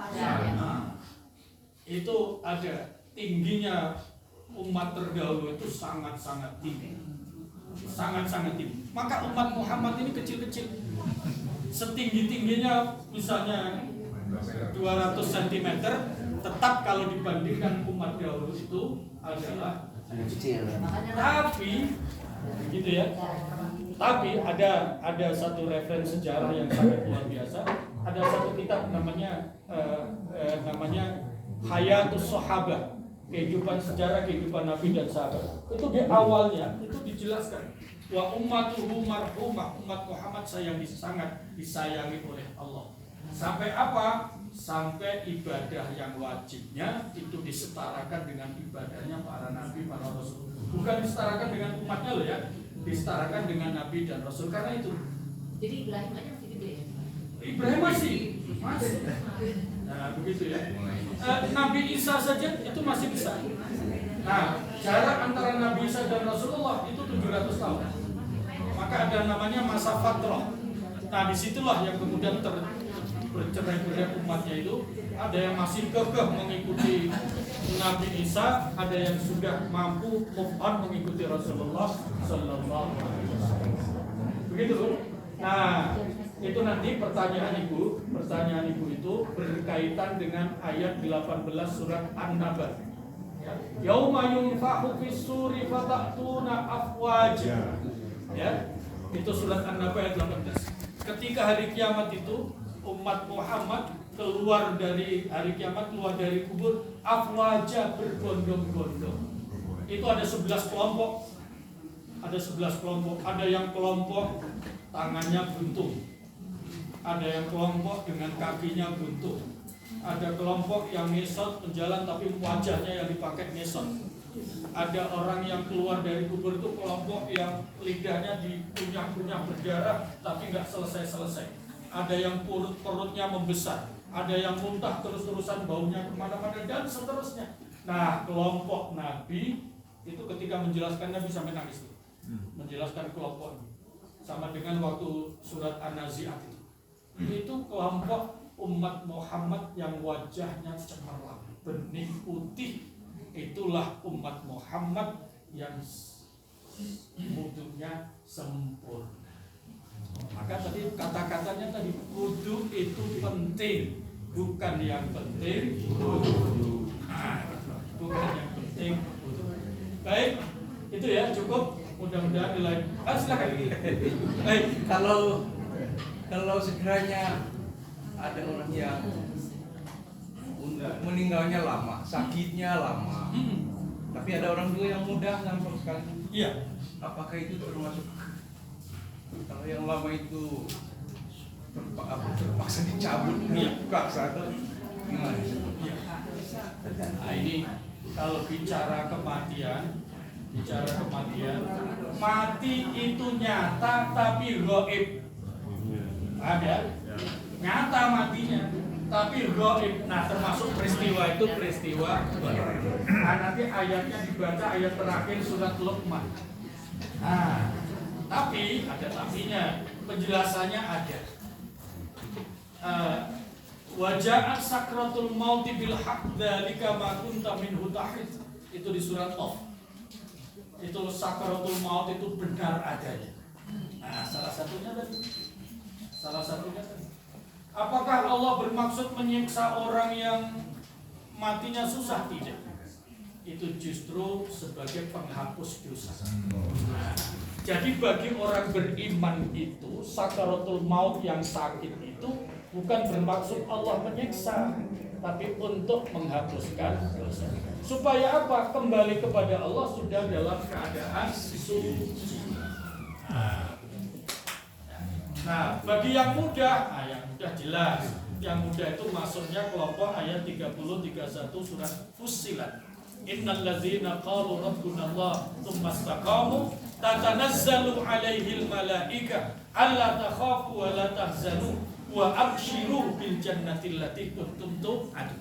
Itu ada tingginya umat terdahulu itu sangat-sangat tinggi. Sangat-sangat tinggi. Maka umat Muhammad ini kecil-kecil. Setinggi-tingginya misalnya 200 cm, tetap kalau dibandingkan umat dahulu itu adalah Kecil. tapi gitu ya. Tapi ada satu referensi sejarah yang sangat luar biasa. Ada satu kitab namanya Hayatus Sahabah, kehidupan sejarah kehidupan Nabi dan sahabat. Itu di awalnya itu dijelaskan wa ummatuhu marhumah, umat Muhammad sangat disayangi oleh Allah. Sampai apa? Sampai ibadah yang wajibnya itu disetarakan dengan ibadahnya para nabi, para rasul. Bukan disetarakan dengan umatnya loh ya, disetarakan dengan nabi dan rasul. Karena itu. Jadi Ibrahim aja masih gede ya? Ibrahim masih. Nah begitu ya. Nabi Isa saja itu masih bisa. Nah jarak antara Nabi Isa dan Rasulullah itu 700 tahun. Maka ada namanya masa fatrah. Nah disitulah yang kemudian bercerai-berai umatnya itu. Ada yang masih kekeh mengikuti Nabi Isa, ada yang sudah mampu move on mengikuti Rasulullah Sallallahu Alaihi Wasallam. Begitu Bu. Nah, itu nanti pertanyaan ibu itu berkaitan dengan ayat 18 surat An-Naba. Yauma yunfakhu fis-suri fatatuna afwaja. Ya. Itu surat An-Naba ayat 18. Ketika hari kiamat itu umat Muhammad keluar dari hari kiamat, keluar dari kubur afwaja, berbondong-bondong. Itu ada 11 kelompok. Ada 11 kelompok. Ada yang kelompok tangannya buntung. Ada yang kelompok dengan kakinya buntung. Ada kelompok yang ngesot menjalan tapi wajahnya yang dipakai ngesot. Ada orang yang keluar dari kubur itu kelompok yang lidahnya dikunyah-kunyah berdarah tapi nggak selesai-selesai. Ada yang perutnya membesar. Ada yang muntah terus-terusan, baunya kemana-mana dan seterusnya. Nah, kelompok Nabi itu ketika menjelaskannya bisa menangis. Menjelaskan kelompok sama dengan waktu surat An-Nazi'at itu kelompok umat Muhammad yang wajahnya cemerlang, bening putih. Itulah umat Muhammad yang wudunya sempurna. Maka tadi kata-katanya tadi wudu itu penting, bukan yang penting wudu. Bukan yang penting wudu. Baik, itu ya cukup. Mudah-mudahan nilai. Silakan. Baik. Kalau sekiranya ada orang yang meninggalnya lama, sakitnya lama, tapi ada orang juga yang mudah langsung sekali. Iya. Apakah itu termasuk? Kalau yang lama itu terpaksa dicabut, dipaksa atau gimana? Iya. Nah ini kalau bicara kematian, mati itu nyata tapi gaib. Ada nyata matinya tapi gaib. Nah termasuk peristiwa itu peristiwa. Nah nanti ayatnya dibaca ayat terakhir surat Luqman. Nah tapi ada tapinya, penjelasannya ada. Waja'at sakratul mauti bil haqq dzalika ma kunta minhu tahid. Itu di surat Qaf. Itu sakratul maut itu benar adanya. Nah, salah satunya tadi. Apakah Allah bermaksud menyiksa orang yang matinya susah? Tidak. Itu justru sebagai penghapus dosa. Nah, jadi bagi orang beriman itu sakratul maut yang sakit itu bukan bermaksud Allah menyiksa, tapi untuk menghapuskan dosa. Supaya apa? Kembali kepada Allah sudah dalam keadaan suci. Nah, bagi yang muda, yang muda jelas. Yang muda itu maksudnya kelompok ayat 30-31 surat Fussilat. Innal ladzina qalu rabbuna Allah tsumma istaqamu tatanazzalu 'alaihil malaika alla takhafu wa la tahzanu wa abshiru bil jannati allati kuntum tu'adun.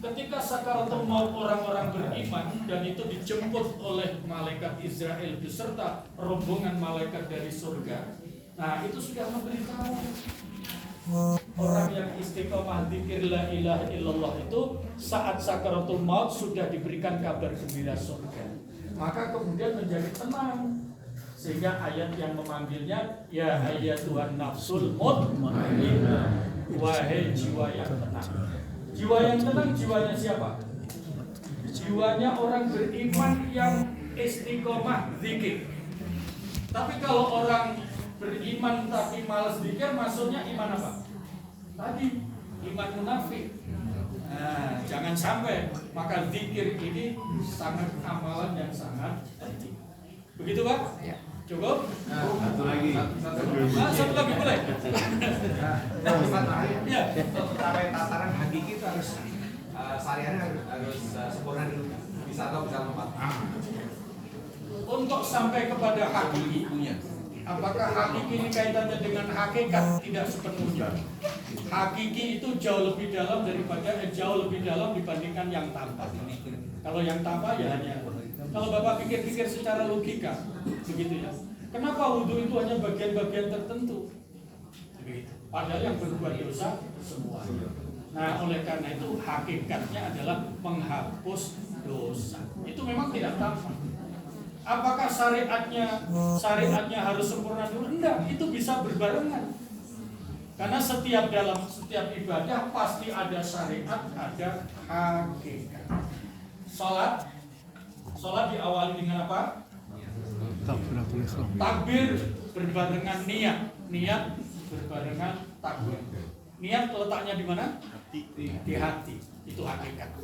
Ketika sakaratul maut orang-orang beriman dan itu dijemput oleh malaikat Israel beserta rombongan malaikat dari surga. Nah, itu sudah memberitahu orang yang istiqomah dzikir la ilaha illallah itu saat sakaratul maut sudah diberikan kabar gembira surga. Maka kemudian menjadi tenang. Sehingga ayat yang memanggilnya ya ayyatuhan nafsul mutmainnah, wahai jiwa yang tenang. Jiwa yang tenang, jiwanya siapa? Jiwanya orang beriman yang istiqomah zikir. Tapi kalau orang beriman tapi malas zikir, maksudnya iman apa? Tadi, iman munafik. Nah, jangan sampai. Maka zikir ini sangat amalan yang sangat penting. Begitu Pak? Ya. Cukup? Satu lagi. Satu lagi boleh? Ya. Sampai tataran hakiki itu harus sehariannya harus sempurna dulu. Bisa atau bisa lompat. Untuk sampai kepada hakiki, apakah hakiki ini kaitannya dengan hakikat? Tidak sepenuhnya. Hakiki itu jauh lebih dalam dibandingkan yang tampak. Kalau yang tampak ya hanya. Kalau Bapak pikir-pikir secara logika, begitu ya. Kenapa wudhu itu hanya bagian-bagian tertentu? Begitu. Padahal yang berbuat dosa semua. Nah, oleh karena itu hakikatnya adalah menghapus dosa. Itu memang tidak tampak. Apakah syariatnya harus sempurna dulu? Enggak, itu bisa berbarengan. Karena dalam setiap ibadah pasti ada syariat, ada hakikat. Salat diawali dengan apa? Takbir berbarengan niat berbarengan takbir. Niat letaknya di mana? Di hati. Itu hakikat.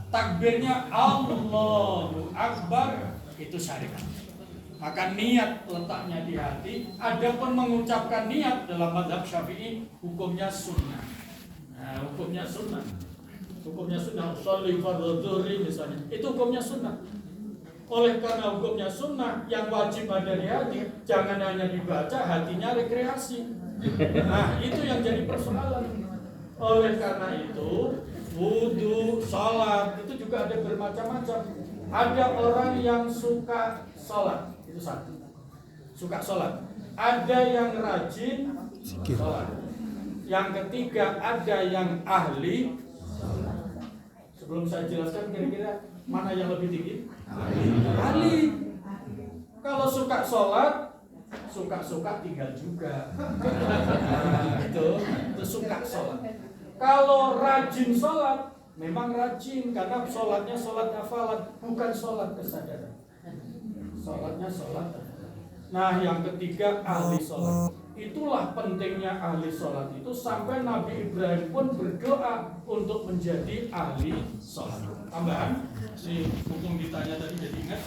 Takbirnya Allahu Akbar, itu syariat. Maka niat letaknya di hati. Adapun mengucapkan niat dalam mazhab Syafi'i hukumnya sunnah. Nah, hukumnya sunnah. Sholli fardhu dhuhri misalnya, itu hukumnya sunnah. Oleh karena hukumnya sunnah, yang wajib ada di hati, jangan hanya dibaca, hatinya rekreasi. Nah, itu yang jadi persoalan. Oleh karena itu, wudu, sholat, itu juga ada bermacam-macam. Ada orang yang suka sholat, itu satu. Suka sholat. Ada yang rajin sholat. Yang ketiga, ada yang ahli. Sebelum saya jelaskan, kira-kira mana yang lebih tinggi? Ahli. Kalau suka sholat, suka-suka tinggal juga. Nah, itu suka sholat. Kalau rajin sholat, memang rajin karena sholatnya sholat hafalan, bukan sholat kesadaran. Sholatnya sholat. Nah, yang ketiga ahli sholat. Itulah pentingnya ahli sholat itu sampai Nabi Ibrahim pun berdoa untuk menjadi ahli sholat. Tambahan, si hukum ditanya tadi jadi ingat.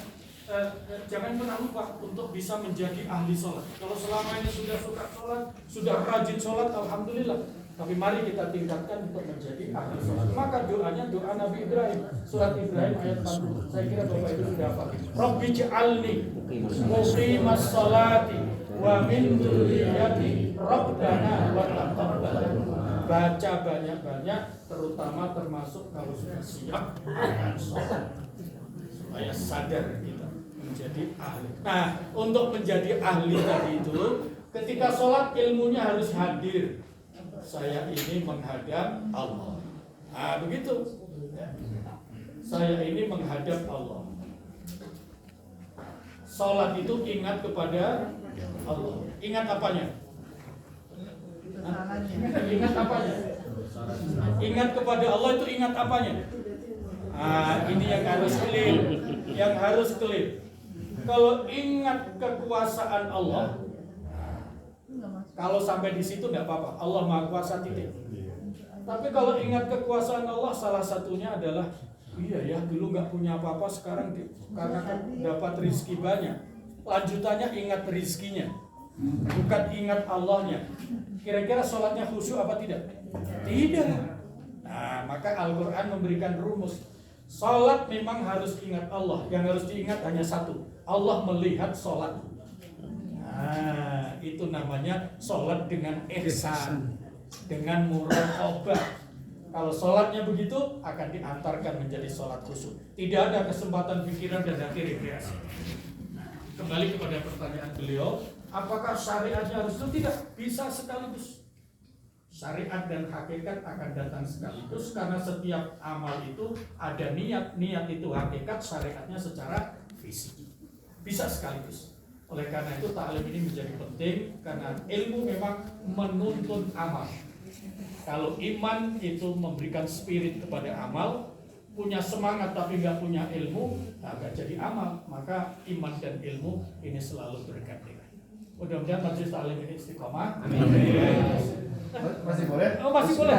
Jangan pernah lupa untuk bisa menjadi ahli sholat. Kalau selama ini sudah suka sholat, sudah rajin sholat, alhamdulillah. Tapi mari kita tingkatkan untuk menjadi ahli sholat. Maka doanya doa Nabi Ibrahim, surat Ibrahim ayat 40. Saya kira Bapak Ibu sudah hafal. Rabbi ij'alni muqimas sholati wa min dzurriyyati rabbana wa taqabbal. Baca banyak-banyak, terutama termasuk kalau sudah siap dengan sholat, supaya sadar kita menjadi ahli. Nah, untuk menjadi ahli tadi itu, ketika sholat ilmunya harus hadir. Saya ini menghadap Allah. Nah, begitu. Saya ini menghadap Allah. Sholat itu ingat kepada Allah. Ingat apanya? Ingat apanya? Ingat kepada Allah itu ingat apanya? Nah, ini yang harus clear. Kalau ingat kekuasaan Allah, kalau sampai di situ nggak apa-apa, Allah Maha Kuasa titik. Tapi kalau ingat kekuasaan Allah, salah satunya adalah iya ya dulu nggak punya apa-apa, sekarang karena dapat rizki banyak. Lanjutannya ingat rizkinya, bukan ingat Allahnya. Kira-kira sholatnya khusyuk apa tidak? Tidak. Nah, maka Al-Quran memberikan rumus. Sholat memang harus ingat Allah. Yang harus diingat hanya satu, Allah melihat sholat. Nah, itu namanya sholat dengan ihsan, dengan muraqabah. Kalau sholatnya begitu, akan diantarkan menjadi sholat khusyuk. Tidak ada kesempatan pikiran dan hati rekreasi. Kembali kepada pertanyaan beliau, apakah syariatnya harus itu? Tidak, bisa sekaligus. Syariat dan hakikat akan datang sekaligus karena setiap amal itu ada niat itu hakikat, syariatnya secara fisik. Bisa sekaligus. Oleh karena itu ta'lim ini menjadi penting karena ilmu memang menuntun amal. Kalau iman itu memberikan spirit kepada amal, punya semangat tapi nggak punya ilmu, nggak jadi amal. Maka iman dan ilmu ini selalu bergandengan. Mudah-mudahan majelis ta'lim ini istiqomah. Masih boleh? Oh, masih boleh.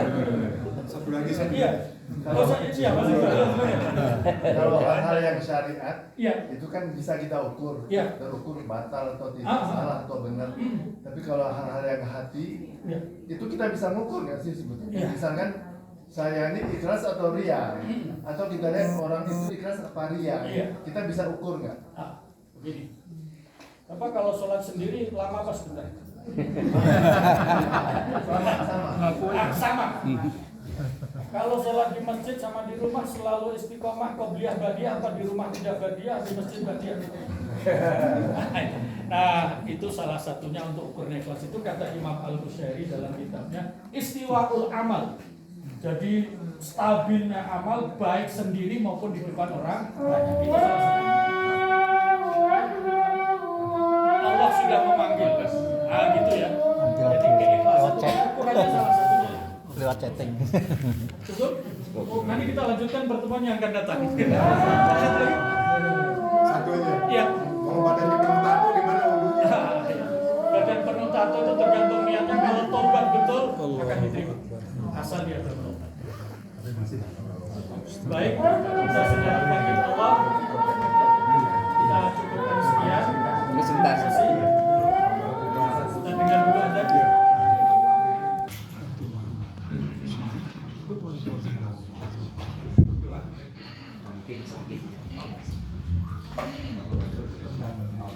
Satu lagi saya. Iya. Iya, masih boleh. Kalau hal-hal yang syariat, iya, itu kan bisa kita ukur, iya, terukur batal atau tidak, salah atau benar. Tapi kalau hal-hal yang hati, iya, itu kita bisa ngukur nggak sih sebetulnya? Iya. Misalkan saya ini ikhlas atau ria, atau kita lihat orang itu ikhlas apa ria, iya, kita bisa ukur nggak? Begini. Apa kalau sholat sendiri lama apa sebentar? Sama. Kalau sholat di masjid sama di rumah selalu istiqomah, qobliyah badiah, apa di rumah tidak badiah, di masjid badiah. Nah, itu salah satunya untuk ukur ikhlas. Itu kata Imam Al-Bushairi dalam kitabnya Istiwaul Amal. Jadi stabilnya amal baik sendiri maupun di depan orang. Nah, itu salah satunya. sudah memanggil. Ah gitu ya. Jadi keikhlasan itu ukurannya salah satunya. Lewat chatting. Cukup? Nanti kita lanjutkan pertemuan yang akan datang. Satu aja. Iya. Kalau badan penuh tato gimana wudhunya? Badan penuh tato itu tergantung niatnya. Kalau tobat betul akan diterima. Asal dia bertobat. Baik, kita sudah dipanggil Allah. Kita cukupkan sekian. Ini sebentar. Kita dengar dulu aja.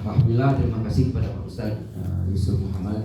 Alhamdulillah, terima kasih kepada Pak Ustadz Yusuf Muhammad